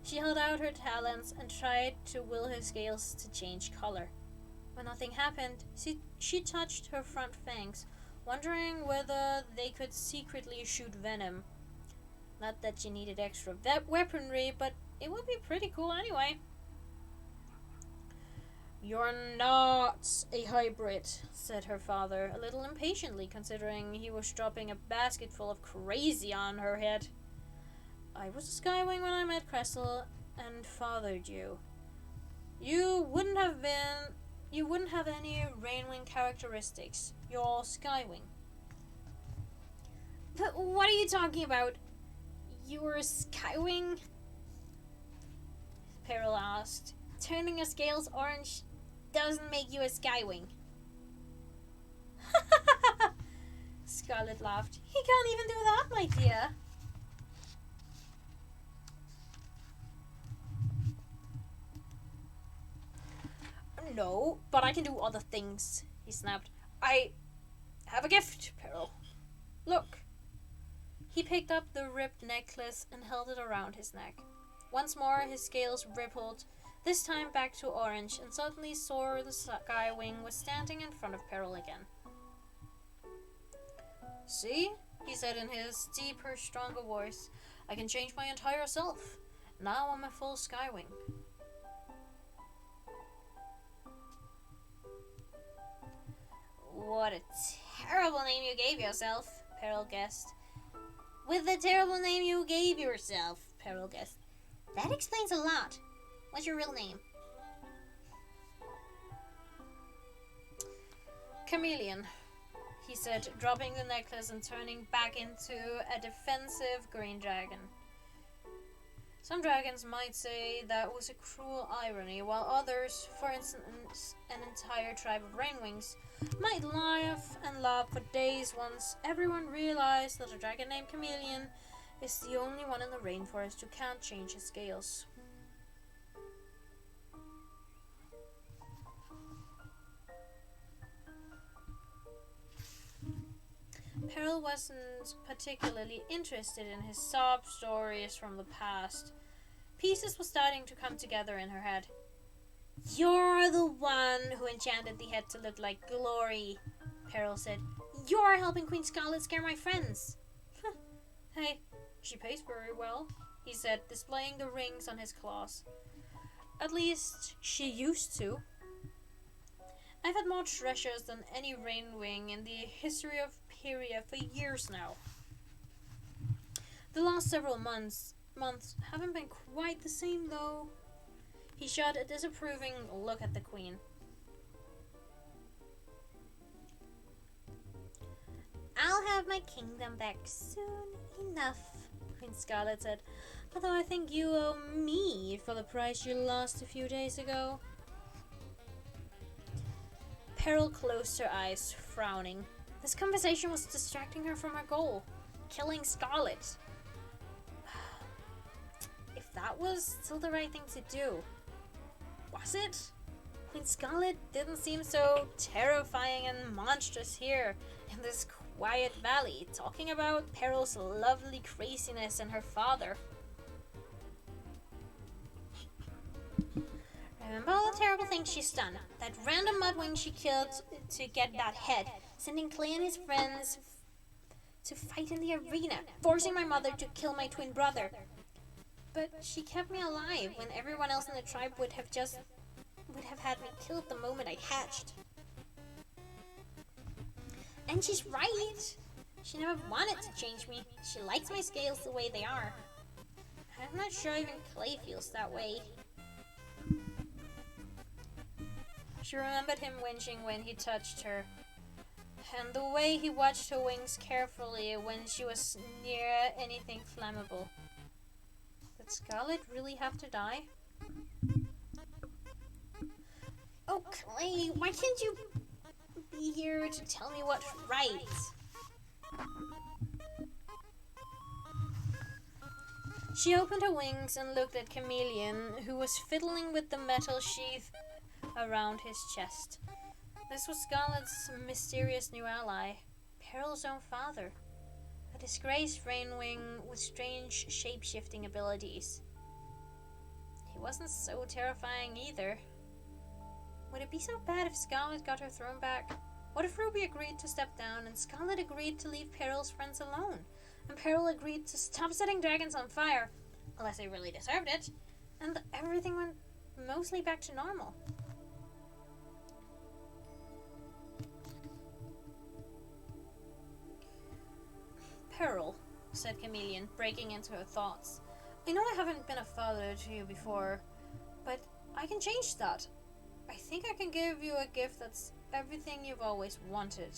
B: She held out her talons and tried to will her scales to change color. When nothing happened, she touched her front fangs, wondering whether they could secretly shoot venom. Not that she needed extra weaponry, but it would be pretty cool anyway. You're not a hybrid, said her father, a little impatiently, considering he was dropping a basket full of crazy on her head. I was a Skywing when I met Cressel and fathered you. You wouldn't have any Rainwing characteristics. You're all Skywing. But what are you talking about? You were a Skywing? Peril asked. Turning your scales orange doesn't make you a Skywing. Scarlet laughed. He can't even do that, my dear. No, but I can do other things, he snapped. I have a gift, Peril. Look. He picked up the ribbed necklace and held it around his neck. Once more, his scales rippled, this time back to orange, and suddenly Soar the Skywing was standing in front of Peril again. See? He said in his deeper, stronger voice. I can change my entire self. Now I'm a full Skywing. What a terrible name you gave yourself, Peril guessed. With the terrible name you gave yourself, Peril guessed. That explains a lot. What's your real name? Chameleon, he said, dropping the necklace and turning back into a defensive green dragon. Some dragons might say that was a cruel irony, while others, for instance an entire tribe of Rainwings, might laugh and laugh for days once everyone realized that a dragon named Chameleon is the only one in the rainforest who can't change his scales. Peril wasn't particularly interested in his sob stories from the past. Pieces were starting to come together in her head. You're the one who enchanted the head to look like glory, Peril said. You're helping Queen Scarlet scare my friends. Hey, she pays very well, he said, displaying the rings on his claws. At least, she used to. I've had more treasures than any Rainwing in the history of Peria for years now. The last several months haven't been quite the same, though. He shot a disapproving look at the Queen. I'll have my kingdom back soon enough, Queen Scarlet said. Although I think you owe me for the price you lost a few days ago. Peril closed her eyes, frowning. This conversation was distracting her from her goal, killing Scarlet. If that was still the right thing to do, was it? Queen Scarlet didn't seem so terrifying and monstrous here in this quiet valley, talking about Peril's lovely craziness and her father. Remember all the terrible things she's done? That random mudwing she killed to get that head, sending Clay and his friends to fight in the arena, forcing my mother to kill my twin brother. But she kept me alive when everyone else in the tribe would have had me killed the moment I hatched. And she's right. She never wanted to change me. She likes my scales the way they are. I'm not sure even Clay feels that way. She remembered him winching when he touched her, and the way he watched her wings carefully when she was near anything flammable. Did Scarlet really have to die? Oh, Clay, why can't you be here to tell me what's right? She opened her wings and looked at Chameleon, who was fiddling with the metal sheath around his chest. This was Scarlet's mysterious new ally, Peril's own father, a disgraced Rainwing with strange shape-shifting abilities. He wasn't so terrifying either. Would it be so bad if Scarlet got her throne back? What if Ruby agreed to step down and Scarlet agreed to leave Peril's friends alone? And Peril agreed to stop setting dragons on fire, unless they really deserved it, and everything went mostly back to normal. Peril, said Chameleon, breaking into her thoughts. I know I haven't been a father to you before, but I can change that. I think I can give you a gift that's everything you've always wanted.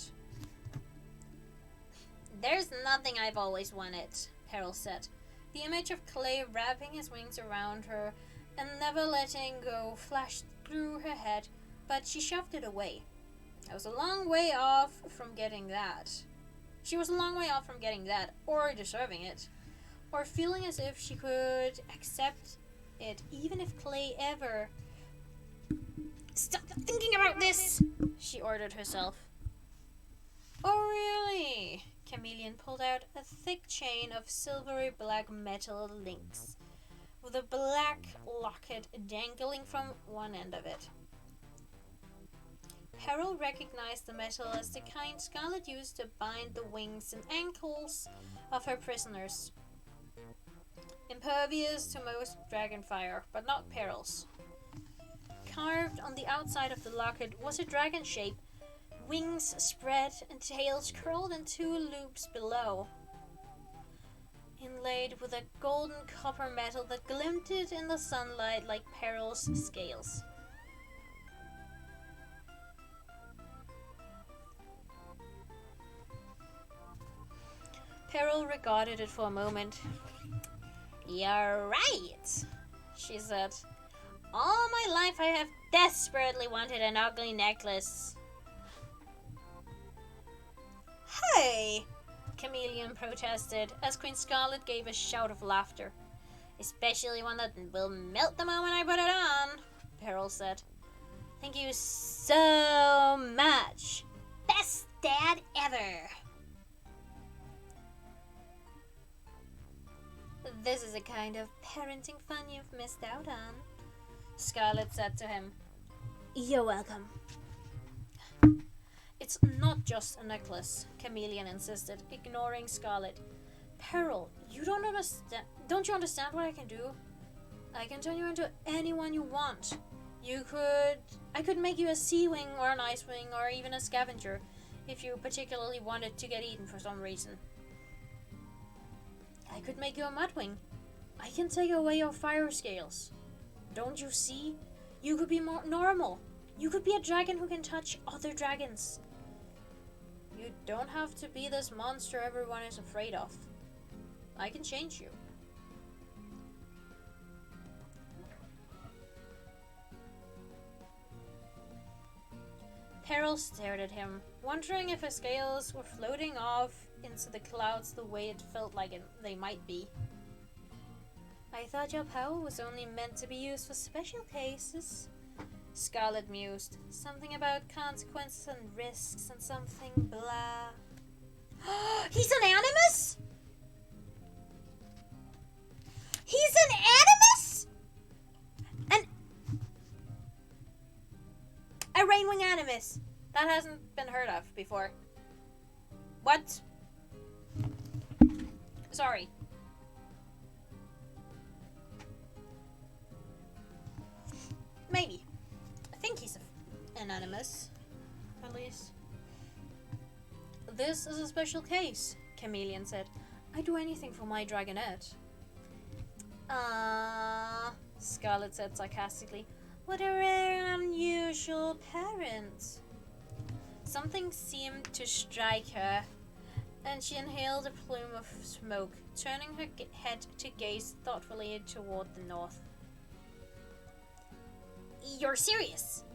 A: There's nothing I've always wanted,
B: Peril said, the image of Clay wrapping his wings around her and never letting go flashed through her head, but she shoved it away. I was a long way off from getting that. She was a long way off from getting that, or deserving it, or feeling as if she could accept it, even if Clay ever...
A: Stop thinking about this,
B: she ordered herself. Oh, really? Chameleon pulled out a thick chain of silvery black metal links, with a black locket dangling from one end of it. Peril recognized the metal as the kind Scarlet used to bind the wings and ankles of her prisoners. Impervious to most dragon fire, but not Peril's. Carved on the outside of the locket was a dragon shape, wings spread and tails curled in two loops below, inlaid with a golden copper metal that glinted in the sunlight like Peril's scales. Peril regarded it for a moment.
A: You're right, she said. All my life I have desperately wanted an ugly necklace.
B: Hey! Chameleon protested as Queen Scarlet gave a shout of laughter.
A: Especially one that will melt the moment I put it on,
B: Peril said.
A: Thank you so much. Best dad ever.
B: This is a kind of parenting fun you've missed out on, Scarlet said to him.
A: You're welcome.
B: It's not just a necklace, Chameleon insisted, ignoring Scarlet. Peril, don't you understand what I can do? I can turn you into anyone you want. I could make you a sea wing or an ice wing or even a scavenger if you particularly wanted to get eaten for some reason. I could make you a mudwing. I can take away your fire scales. Don't you see? You could be more normal. You could be a dragon who can touch other dragons. You don't have to be this monster everyone is afraid of. I can change you. Peril stared at him, wondering if his scales were floating off into the clouds the way it felt like they might be. I thought your power was only meant to be used for special cases, Scarlet mused. Something about consequences and risks and something blah.
A: He's an animus? He's an animus?
B: A rainwing animus. That hasn't been heard of before. What? Sorry. Maybe. I think he's an animus. At least. This is a special case, Chameleon said. I'd do anything for my dragonette. Scarlet said sarcastically. What a rare and unusual parent. Something seemed to strike her, and she inhaled a plume of smoke, turning her head to gaze thoughtfully toward the north.
A: You're serious,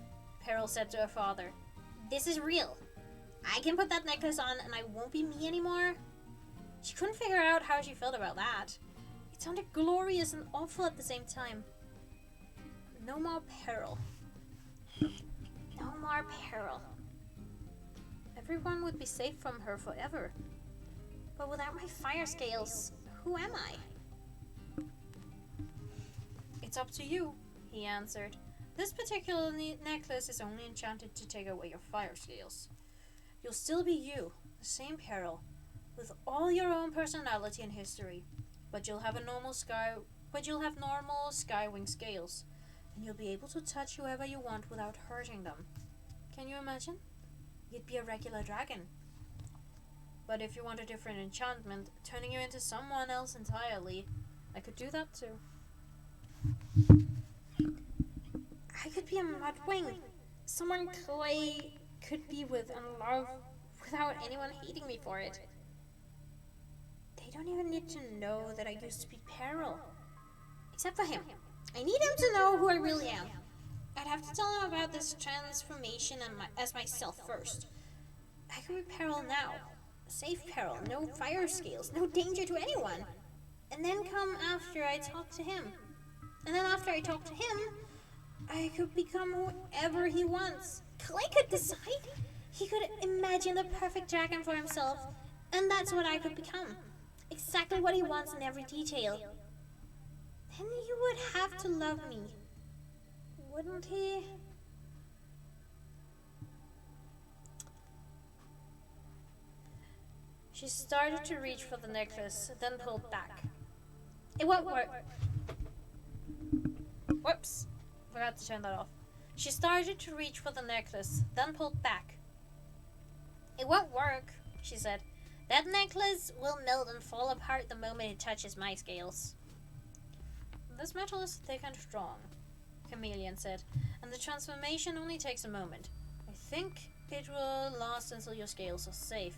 B: Peril said to her father.
A: This is real. I can put that necklace on and I won't be me anymore?
B: She couldn't figure out how she felt about that. It sounded glorious and awful at the same time. No more peril.
A: No more peril.
B: Everyone would be safe from her forever.
A: But without my fire scales, who am I?
B: It's up to you, he answered. This particular necklace is only enchanted to take away your fire scales. You'll still be you, the same Peril, with all your own personality and history. But you'll have normal skywing scales, and you'll be able to touch whoever you want without hurting them. Can you imagine? You'd be a regular dragon. But if you want a different enchantment, turning you into someone else entirely, I could do that too. I could be a mudwing. Someone Clay could be with and love without anyone hating me for it. They don't even need to know that I used to be Peril. Except for him. I need him to know who I really am. I'd have to tell him about this transformation as myself first. I could be Peril now. Safe Peril, no fire scales, no danger to anyone. And then come after I talk to him. And then after I talk to him, I could become whoever he wants. Clay could decide. He could imagine the perfect dragon for himself, and that's what I could become. Exactly what he wants in every detail. Then he would have to love me. Wouldn't he? She started to reach for the necklace, then pulled back. It won't work. Whoops. Forgot to turn that off. She started to reach for the necklace, then pulled back. It won't work, she said. That necklace will melt and fall apart the moment it touches my scales. This metal is thick and strong, Chameleon said, and the transformation only takes a moment. I think it will last until your scales are safe,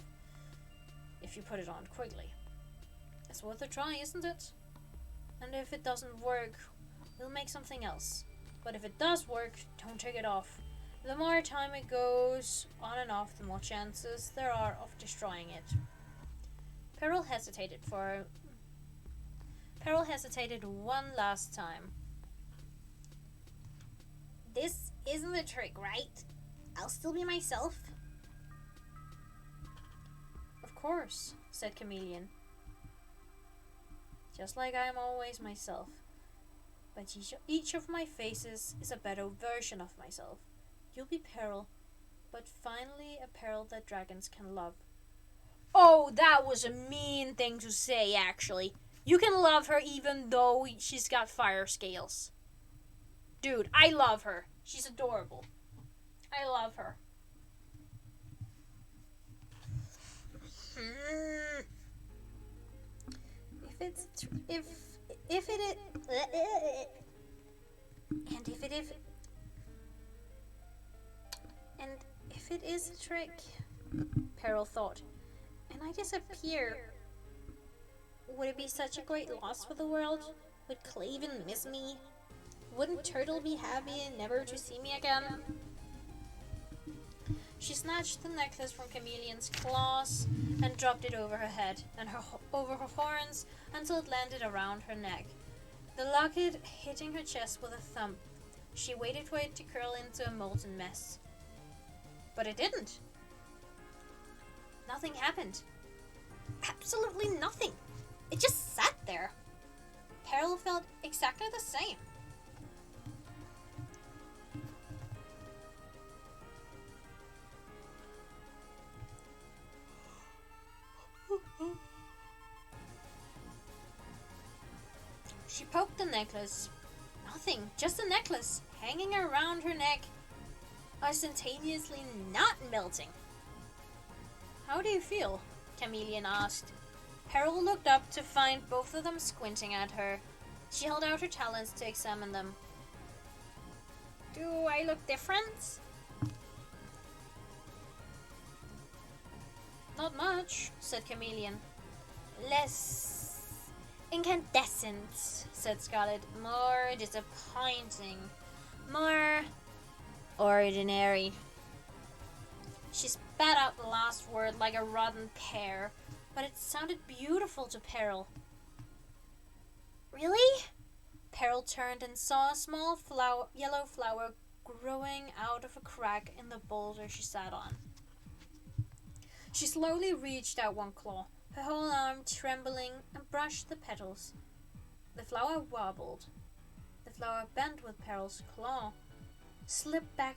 B: if you put it on quickly. It's worth a try, isn't it? And if it doesn't work, we'll make something else. But if it does work, don't take it off. The more time it goes on and off, the more chances there are of destroying it. Peril hesitated one last time. This isn't a trick, right? I'll still be myself. Of course, said Chameleon. Just like I am always myself. But each of my faces is a better version of myself. You'll be Peril, but finally a Peril that dragons can love. Oh, that was a mean thing to say, actually. You can love her even though she's got fire scales. Dude, I love her. She's adorable. I love her. If it is a trick, Peril thought, and I disappear, would it be such a great loss for the world? Would Claven miss me? Wouldn't Turtle be happy never to see me again? She snatched the necklace from Chameleon's claws and dropped it over her head and over her horns until it landed around her neck, the locket hitting her chest with a thump. She waited for it to curl into a molten mess. But it didn't. Nothing happened. Absolutely nothing. It just sat there. Peril felt exactly the same. She poked the necklace. Nothing, just a necklace hanging around her neck, instantaneously not melting. How do you feel? Chameleon asked. Peril looked up to find both of them squinting at her. She held out her talons to examine them. Do I look different? Not much, said Chameleon. Less incandescent, said Scarlet. More disappointing. More ordinary. She spat out the last word like a rotten pear, but it sounded beautiful to Peril. Really? Peril turned and saw a small yellow flower growing out of a crack in the boulder she sat on. She slowly reached out one claw, her whole arm trembling, and brushed the petals. The flower wobbled. The flower bent with Peril's claw, slipped back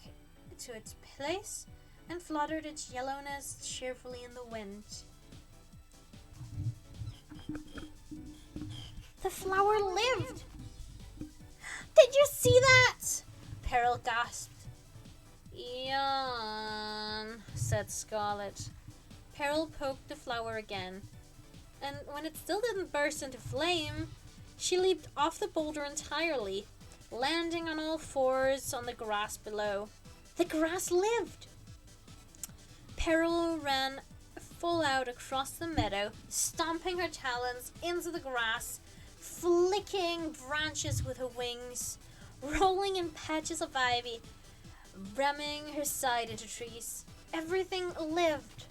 B: to its place, and fluttered its yellowness cheerfully in the wind. The flower lived! Did you see that? Peril gasped. Yawn, said Scarlet. Peril poked the flower again, and when it still didn't burst into flame, She leaped off the boulder entirely, landing on all fours on the grass below. The grass lived! Peril ran full out across the meadow, stomping her talons into the grass, flicking branches with her wings, rolling in patches of ivy, ramming her side into trees. Everything lived.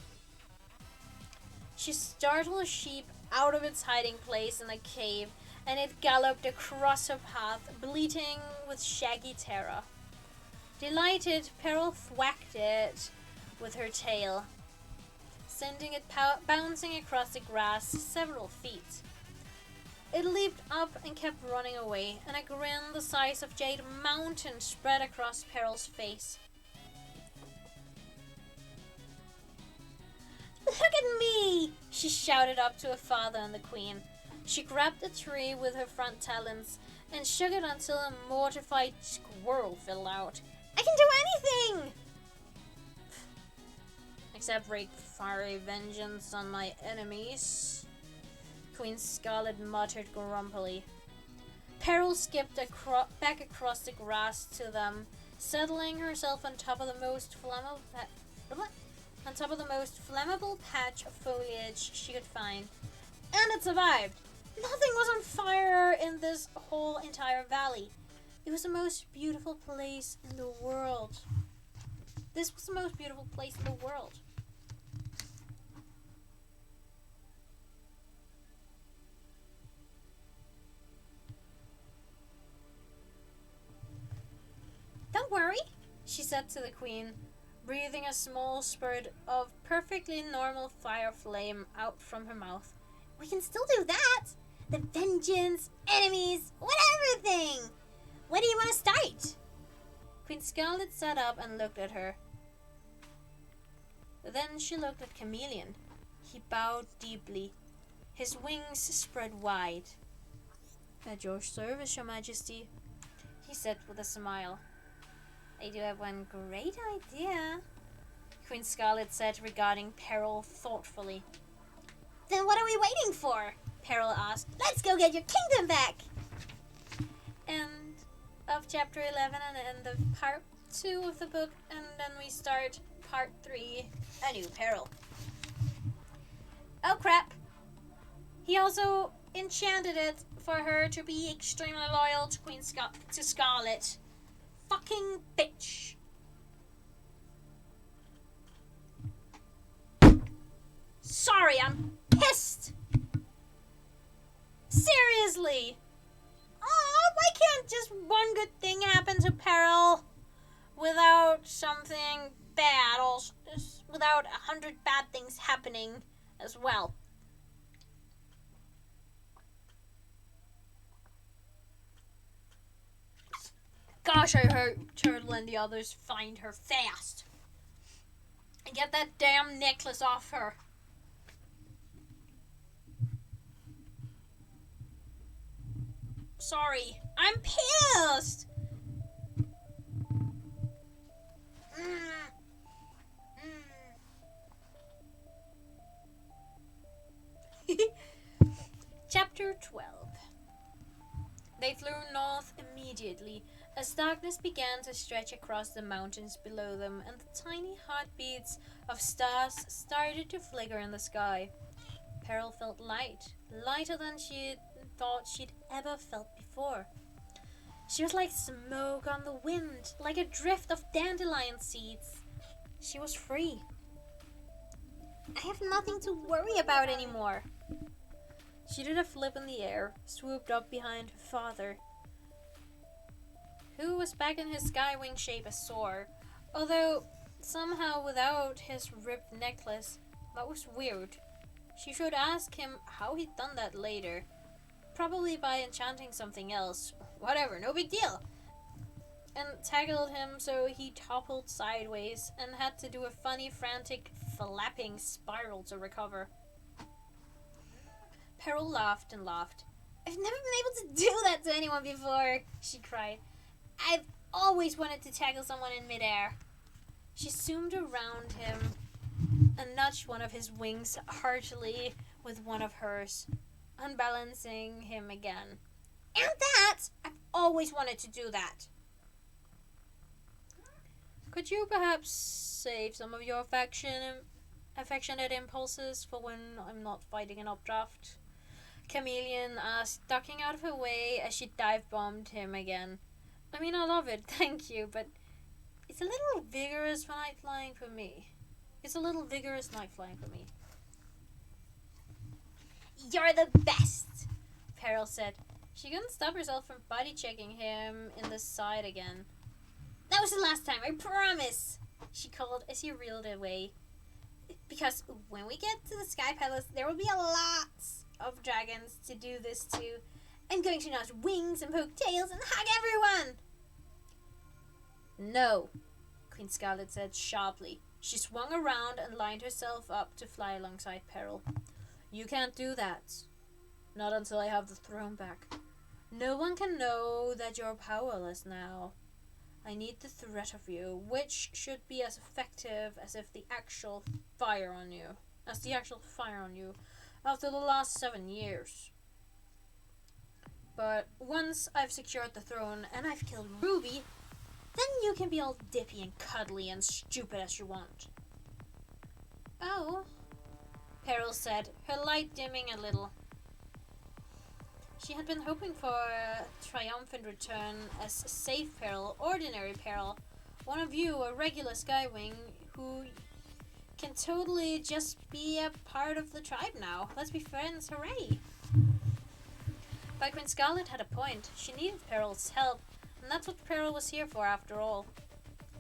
B: She startled a sheep out of its hiding place in a cave, and it galloped across her path, bleating with shaggy terror. Delighted, Peril thwacked it with her tail, sending it bouncing across the grass several feet. It leaped up and kept running away, and a grin the size of Jade Mountain spread across Peril's face. "Look at me!" she shouted up to her father and the queen. She grabbed a tree with her front talons and shook it until a mortified squirrel fell out. "I can do anything!" "Except wreak fiery vengeance on my enemies," Queen Scarlet muttered grumpily. Peril skipped back across the grass to them, settling herself on top of the most flammable patch of foliage she could find. And it survived! Nothing was on fire in this whole entire valley. It was the most beautiful place in the world. This was the most beautiful place in the world. "Don't worry," she said to the queen, breathing a small spurt of perfectly normal fire flame out from her mouth. "We can still do that! The vengeance, enemies, everything! Where do you want to start?" Queen Scarlet sat up and looked at her. Then she looked at Chameleon. He bowed deeply, his wings spread wide. "At your service, Your Majesty," he said with a smile. "I do have one great idea," Queen Scarlet said, regarding Peril thoughtfully. "Then what are we waiting for?" Peril asked. "Let's go get your kingdom back!" End of chapter 11 and end of part 2 of the book, and then we start part 3, A New Peril. Oh crap! He also enchanted it for her to be extremely loyal to Scarlet. Fucking bitch. Sorry, I'm pissed. Seriously. Oh, why can't just one good thing happen to Peril without something bad, without 100 bad things happening as well? Gosh, I hope Turtle and the others find her fast. And get that damn necklace off her. Sorry, I'm pissed! Chapter 12. They flew north immediately as darkness began to stretch across the mountains below them, and the tiny heartbeats of stars started to flicker in the sky. Peril felt light, lighter than she thought she'd ever felt before. She was like smoke on the wind, like a drift of dandelion seeds. She was free. I have nothing to worry about anymore. She did a flip in the air, swooped up behind her father, who was back in his skywing shape as Soar, although somehow without his ripped necklace. That was weird. She should ask him how he'd done that later. Probably by enchanting something else. Whatever, no big deal. And tackled him so he toppled sideways and had to do a funny, frantic, flapping spiral to recover. Peril laughed and laughed. I've never been able to do that to anyone before, she cried. I've always wanted to tackle someone in midair. She zoomed around him and nudged one of his wings heartily with one of hers, unbalancing him again. And that! I've always wanted to do that. Could you perhaps save some of your affectionate impulses for when I'm not fighting an updraft? Chameleon asked, ducking out of her way as she dive-bombed him again. I mean, I love it, thank you, but it's a little vigorous night flying for me. You're the best, Peril said. She couldn't stop herself from body-checking him in the side again. That was the last time, I promise, she called as he reeled away. Because when we get to the Sky Palace, there will be a lot of dragons to do this to. I'm going to notch wings and poke tails and hug everyone! No, Queen Scarlet said sharply. She swung around and lined herself up to fly alongside Peril. You can't do that. Not until I have the throne back. No one can know that you're powerless now. I need the threat of you, which should be as effective as the actual fire on you after the last 7 years. But once I've secured the throne and I've killed Ruby, then you can be all dippy and cuddly and stupid as you want. Oh, Peril said, her light dimming a little. She had been hoping for a triumphant return as safe Peril, ordinary Peril, one of you, a regular Skywing, who can totally just be a part of the tribe now. Let's be friends, hooray! But Queen Scarlet had a point. She needed Peril's help, and that's what Peril was here for after all.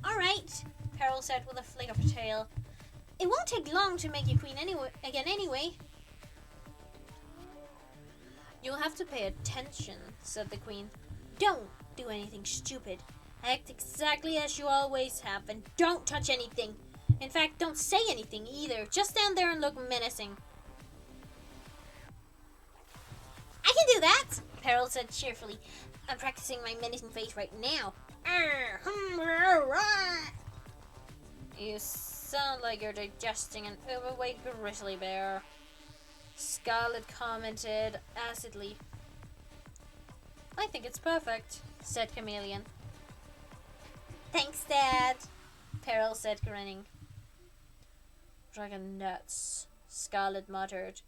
B: Alright, Peril said with a flick of her tail. It won't take long to make you queen anyway. You'll have to pay attention, said the queen. Don't do anything stupid. Act exactly as you always have, and don't touch anything. In fact, don't say anything either. Just stand there and look menacing. I can do that, Peril said cheerfully. I'm practicing my menacing face right now. You sound like you're digesting an overweight grizzly bear, Scarlet commented acidly. I think it's perfect, said Chameleon. Thanks, Dad, Peril said, grinning. Dragon nuts, Scarlet muttered.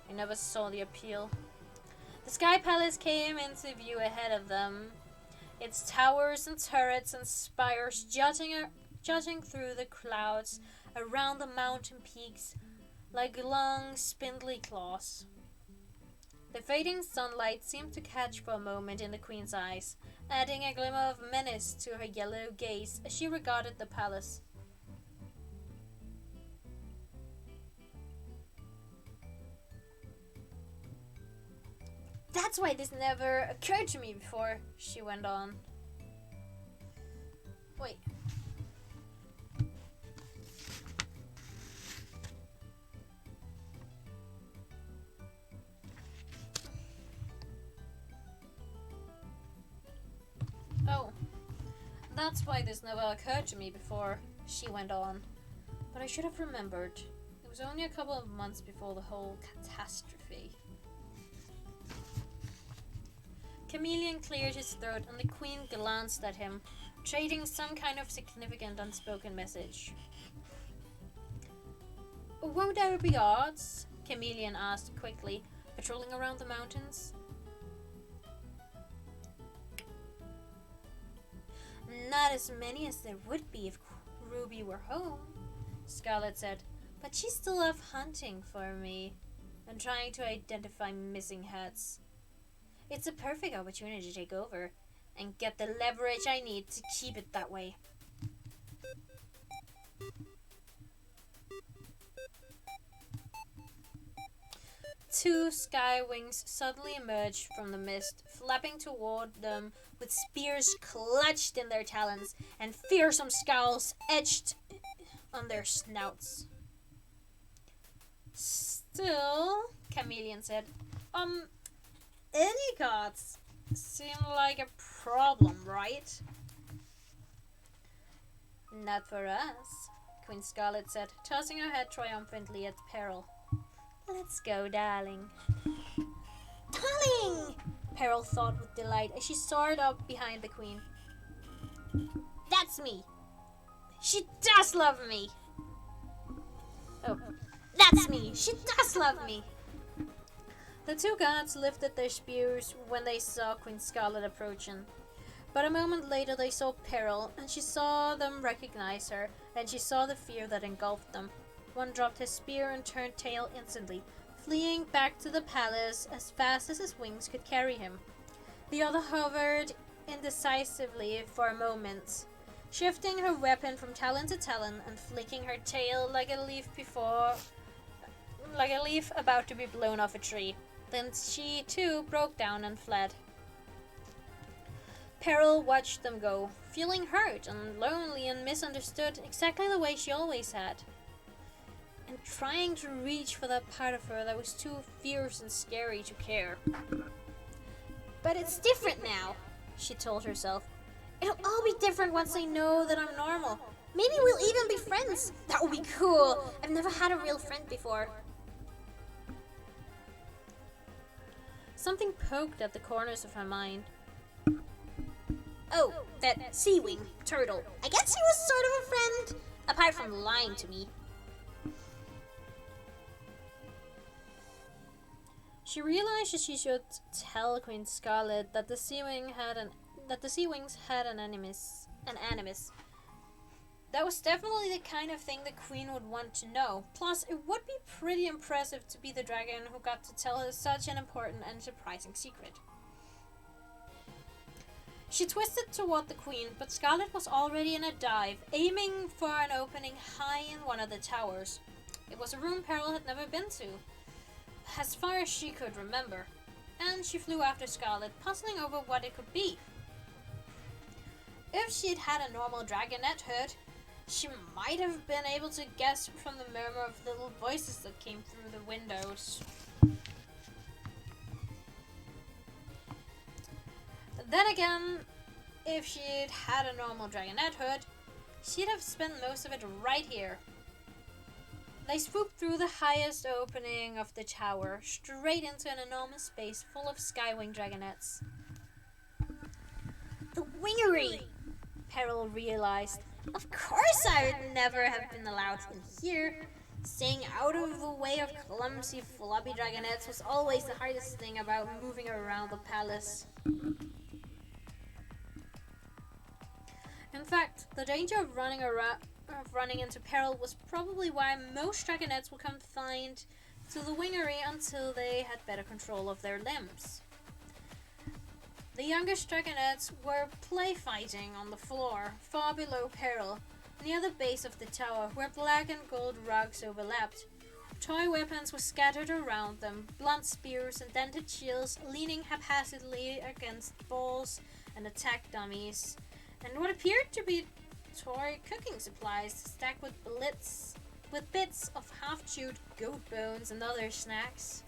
B: I never saw the appeal. The Sky Palace came into view ahead of them, its towers and turrets and spires jutting through the clouds around the mountain peaks like long, spindly claws. The fading sunlight seemed to catch for a moment in the queen's eyes, adding a glimmer of menace to her yellow gaze as she regarded the palace. That's why this never occurred to me before, she went on. Wait. Oh, that's why this never occurred to me before, she went on. But I should have remembered. It was only a couple of months before the whole catastrophe. Chameleon cleared his throat and the queen glanced at him, trading some kind of significant unspoken message. Won't there be odds? Chameleon asked quickly, patrolling around the mountains. Not as many as there would be if Ruby were home, Scarlet said, but she's still off hunting for me and trying to identify missing heads. It's a perfect opportunity to take over and get the leverage I need to keep it that way. Two Skywings suddenly emerged from the mist, flapping toward them with spears clutched in their talons and fearsome scowls etched on their snouts. Still, Chameleon said, any gods seem like a problem, right? Not for us, Queen Scarlet said, tossing her head triumphantly at Peril. Let's go, darling. Darling! Peril thought with delight as she soared up behind the queen. That's me! She does love me! Oh, that's me! She does love me! The two guards lifted their spears when they saw Queen Scarlet approaching. But a moment later they saw Peril, and she saw them recognize her, and she saw the fear that engulfed them. One dropped his spear and turned tail instantly, fleeing back to the palace as fast as his wings could carry him. The other hovered indecisively for a moment, shifting her weapon from talon to talon and flicking her tail like a leaf about to be blown off a tree. Then she too broke down and fled. Peril watched them go, feeling hurt and lonely and misunderstood exactly the way she always had, and trying to reach for that part of her that was too fierce and scary to care. But it's different now, she told herself. It'll all be different once they know that I'm normal. Maybe we'll even be friends. That would be cool. I've never had a real friend before. Something poked at the corners of her mind. Oh, that sea-wing turtle. I guess he was sort of a friend, apart from lying to me. She realized that she should tell Queen Scarlet that the Sea-Wings had an animus. That was definitely the kind of thing the Queen would want to know. Plus, it would be pretty impressive to be the dragon who got to tell her such an important and surprising secret. She twisted toward the Queen, but Scarlet was already in a dive, aiming for an opening high in one of the towers. It was a room Peril had never been to, as far as she could remember, and she flew after Scarlet, puzzling over what it could be. If she'd had a normal dragonette hood, she might have been able to guess from the murmur of little voices that came through the windows. Then again, if she'd had a normal dragonette hood, she'd have spent most of it right here. They swooped through the highest opening of the tower, straight into an enormous space full of skywing dragonettes. The wingery! Peril realized. Of course I would never have been allowed in here. Staying out of the way of clumsy floppy dragonettes was always the hardest thing about moving around the palace. In fact, the danger of running into Peril was probably why most dragonettes would come confined to the wingery until they had better control of their limbs. The youngest dragonettes were play fighting on the floor, far below Peril, near the base of the tower, where black and gold rugs overlapped. Toy weapons were scattered around them, blunt spears and dented shields leaning haphazardly against balls and attack dummies, and what appeared to be toy cooking supplies stacked with bits of half-chewed goat bones and other snacks.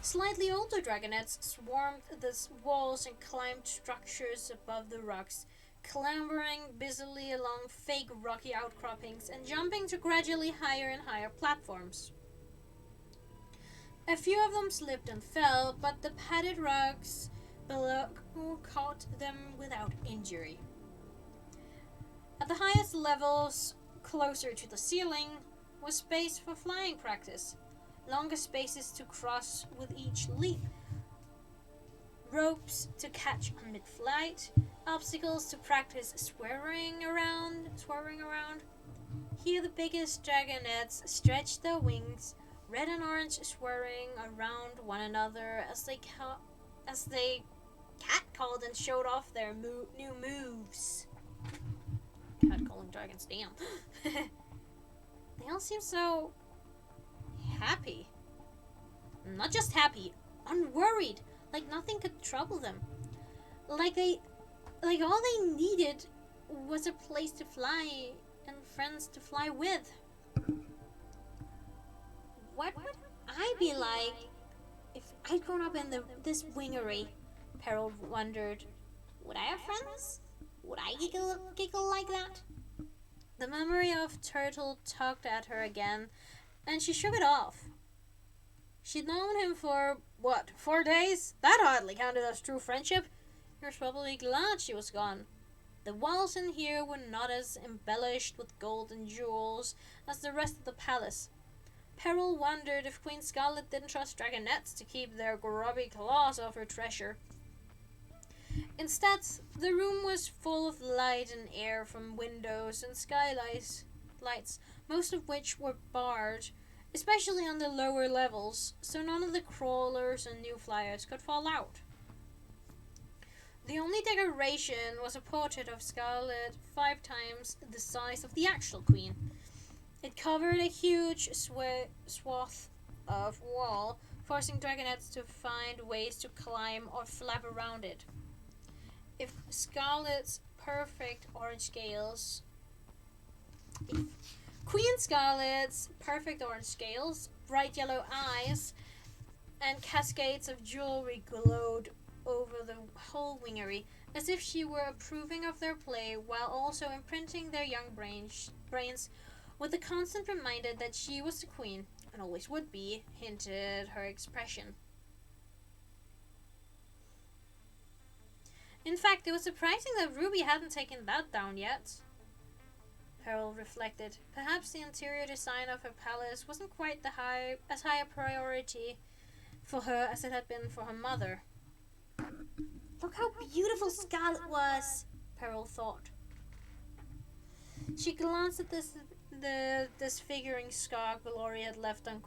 B: Slightly older dragonettes swarmed the walls and climbed structures above the rocks, clambering busily along fake rocky outcroppings and jumping to gradually higher and higher platforms. A few of them slipped and fell, but the padded rugs below caught them without injury. At the highest levels, closer to the ceiling, was space for flying practice. Longer spaces to cross with each leap, ropes to catch on mid-flight, obstacles to practice swerving around. Here the biggest dragonettes stretched their wings, red and orange swirling around one another as they catcalled and showed off their new moves. Catcalling dragons, damn. They all seem so happy. Not just happy, unworried, like nothing could trouble them. Like all they needed was a place to fly and friends to fly with. What would I be like if I'd grown up in this wingery? Peril wondered. Would I have friends? Would I giggle like that? The memory of Turtle tugged at her again, and she shook it off. She'd known him for, 4 days? That hardly counted as true friendship. He was probably glad she was gone. The walls in here were not as embellished with gold and jewels as the rest of the palace. Peril wondered if Queen Scarlet didn't trust dragonettes to keep their grubby claws off her treasure. Instead, the room was full of light and air from windows and skylights, most of which were barred, especially on the lower levels, so none of the crawlers and new flyers could fall out. The only decoration was a portrait of Scarlet 5 times the size of the actual queen. It covered a huge swath of wall, forcing dragonettes to find ways to climb or flap around it. If Queen Scarlet's perfect orange scales, bright yellow eyes, and cascades of jewelry glowed over the whole wingery, as if she were approving of their play while also imprinting their young brains with the constant reminder that she was the queen, and always would be, hinted her expression. In fact, it was surprising that Ruby hadn't taken that down yet. Peril reflected. Perhaps the interior design of her palace wasn't quite as high a priority for her as it had been for her mother. Look how beautiful Scarlet was, Peril thought. She glanced at the disfiguring scar Glory had left on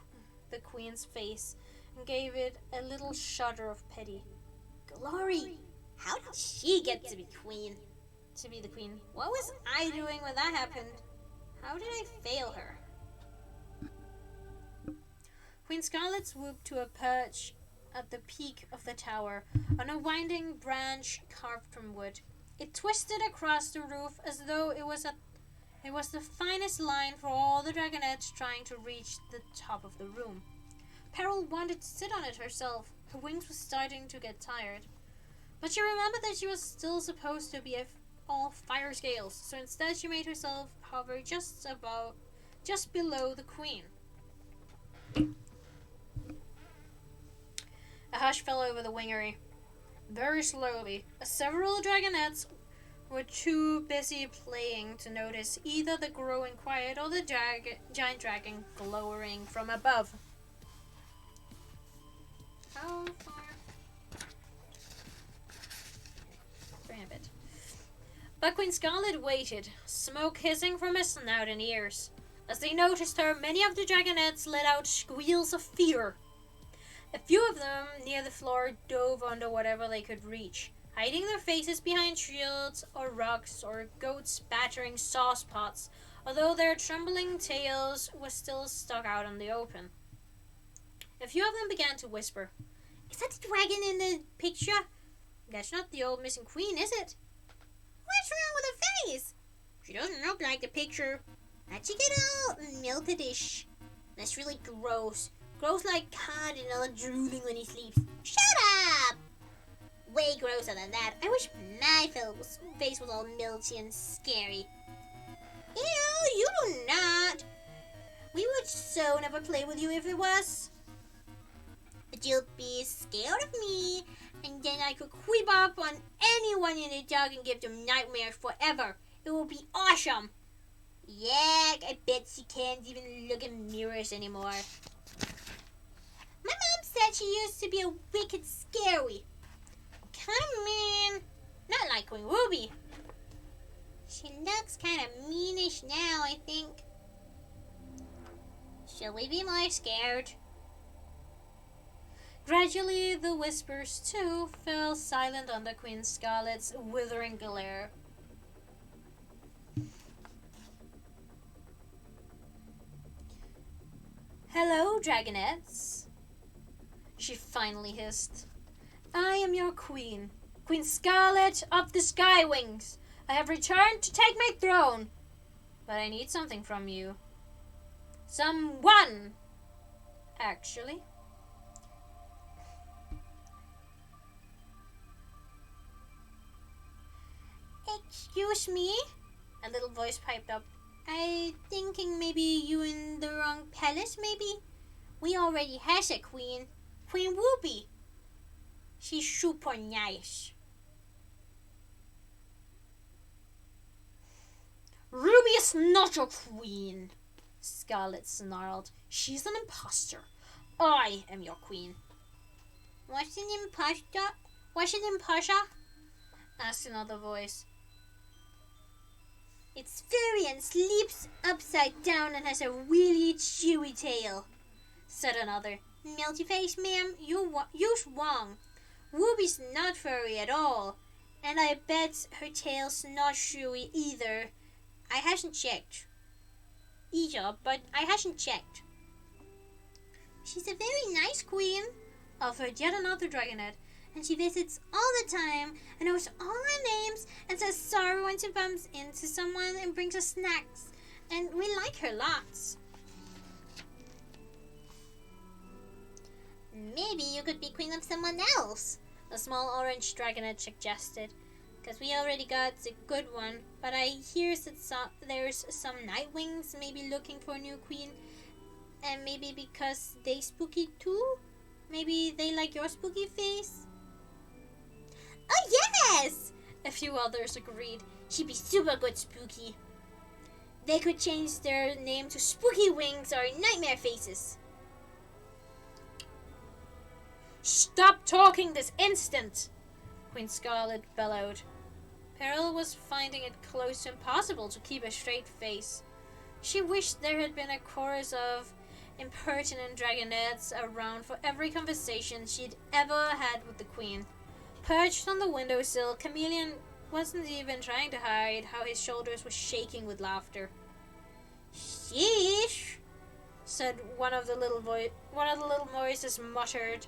B: the queen's face and gave it a little shudder of pity. Glory! How did she get to be queen? To be the queen. What was I doing when that happened? How did I fail her? Queen Scarlet swooped to a perch at the peak of the tower on a winding branch carved from wood. It twisted across the roof as though it was the finest line for all the dragonettes trying to reach the top of the room. Peril wanted to sit on it herself. Her wings were starting to get tired. But she remembered that she was still supposed to be all fire scales, so instead she made herself hover just below the queen. A hush fell over the wingery. Very slowly, several dragonettes were too busy playing to notice either the growing quiet or the giant dragon glowering from above. How far? Bring a bit. But Queen Scarlet waited, smoke hissing from her snout and ears. As they noticed her, many of the dragonettes let out squeals of fear. A few of them, near the floor, dove under whatever they could reach, hiding their faces behind shields or rocks or goats battering saucepots, although their trembling tails were still stuck out in the open. A few of them began to whisper. Is that the dragon in the picture? That's not the old missing queen, is it? What's wrong with her face? She doesn't look like the picture. How'd she get all melted-ish? That's really gross. Gross like Cardinal drooling when he sleeps. Shut up! Way grosser than that. I wish my face was all melty and scary. Ew, you do not. We would so never play with you if it was. But you'll be scared of me, and then I could creep up on anyone in the dark and give them nightmares forever. It will be awesome. Yeah, I bet she can't even look in mirrors anymore. My mom said she used to be a wicked scary. Kind of mean. Not like Queen Ruby. She looks kind of meanish now, I think. Shall we be more scared? Gradually, the whispers, too, fell silent under Queen Scarlet's withering glare. Hello, dragonettes, she finally hissed. I am your queen, Queen Scarlet of the Sky Wings. I have returned to take my throne, but I need something from you. Someone, actually. Excuse me? A little voice piped up. I thinking maybe you in the wrong palace, maybe? We already has a queen. Queen Ruby. She's super nice. Ruby is not your queen, Scarlet snarled. She's an imposter. I am your queen. What's an imposter? What's an imposter? Asked another voice. It's furry and sleeps upside down and has a really chewy tail, said another. Melty face, ma'am, you're wrong. Ruby's not furry at all, and I bet her tail's not chewy either. I hasn't checked. But I hasn't checked. She's a very nice queen, offered yet another dragonette, and she visits all the time and knows all our names and says sorry when she bumps into someone and brings us snacks, and we like her lots. Maybe you could be queen of someone else, a small orange dragonette suggested. Because we already got a good one, but I hear that there's some Nightwings maybe looking for a new queen, and maybe because they spooky too? Maybe they like your spooky face? Oh yes! A few others agreed. She'd be super good spooky. They could change their name to Spooky Wings or Nightmare Faces. Stop talking this instant! Queen Scarlet bellowed. Peril was finding it close to impossible to keep a straight face. She wished there had been a chorus of impertinent dragonettes around for every conversation she'd ever had with the queen. Perched on the windowsill, Chameleon wasn't even trying to hide how his shoulders were shaking with laughter. Sheesh, said one of the little voices muttered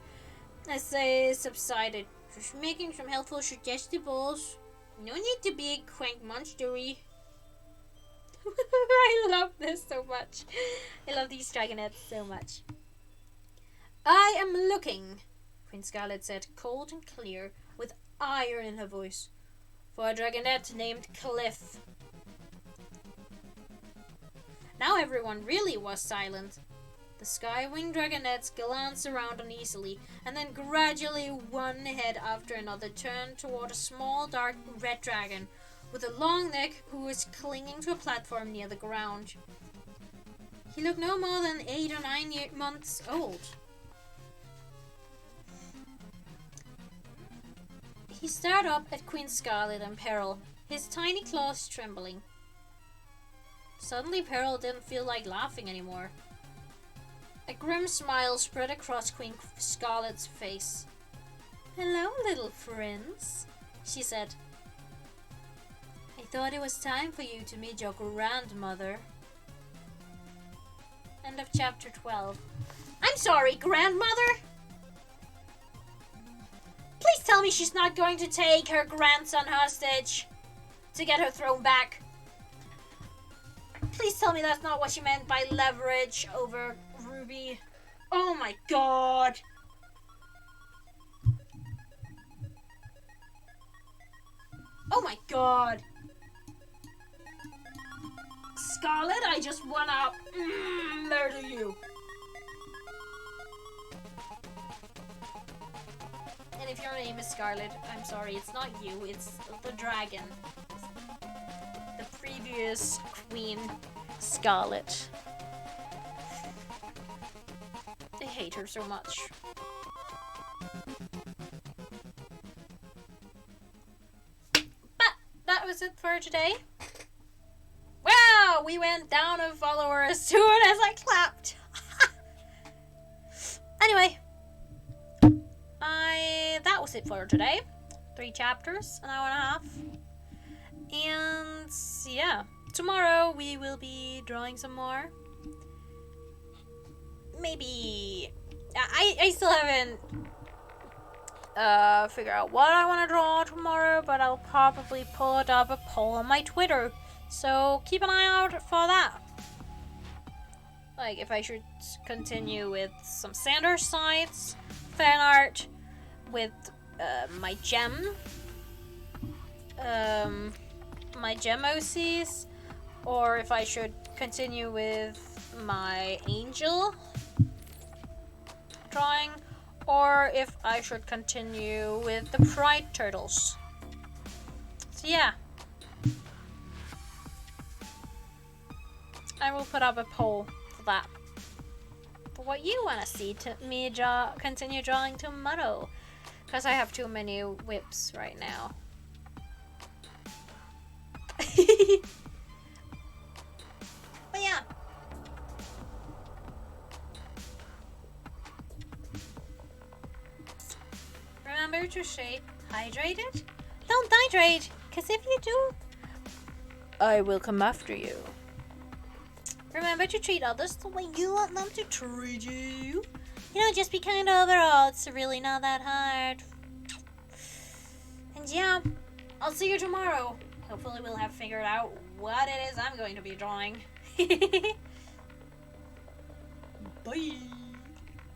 B: as they subsided. Just making some helpful suggestibles. No need to be a crank monstery. I love this so much. I love these dragonettes so much. I am looking, Queen Scarlet said, cold and clear, with ire in her voice, for a dragonette named Cliff. Now everyone really was silent. The Skywing dragonettes glanced around uneasily, and then gradually one head after another turned toward a small dark red dragon with a long neck who was clinging to a platform near the ground. He looked no more than 8 or 9 months old. He stared up at Queen Scarlet and Peril, his tiny claws trembling. Suddenly Peril didn't feel like laughing anymore. A grim smile spread across Queen Scarlet's face. Hello, little friends, she said. I thought it was time for you to meet your grandmother. End of chapter 12. I'm sorry, grandmother! Please tell me she's not going to take her grandson hostage to get her throne back. Please tell me that's not what she meant by leverage over Ruby. Oh my god. Oh my god. Scarlet, I just wanna murder you. And if your name is Scarlet, I'm sorry, it's not you, it's the dragon. The previous Queen Scarlet. I hate her so much. But that was it for today. Wow, we went down a follower as soon as I clapped. Anyway, that was it for today. 3 chapters, an hour and a half. And yeah, tomorrow we will be drawing some more. Maybe I still haven't figured out what I want to draw tomorrow, but I'll probably put up a poll on my Twitter, so keep an eye out for that. Like if I should continue with some Sanders sites, fan art with my gem OCs, or if I should continue with my angel
A: drawing, or if I should continue with the pride turtles. So yeah. I will put up a poll for that. For what you want to see me continue drawing tomorrow. Because I have too many whips right now. But yeah. Remember to stay hydrated? Don't dehydrate, because if you do, I will come after you. Remember to treat others the way you want them to treat you. You know, just be kind overall. It's really not that hard. And yeah, I'll see you tomorrow. Hopefully we'll have figured out what it is I'm going to be drawing. Bye!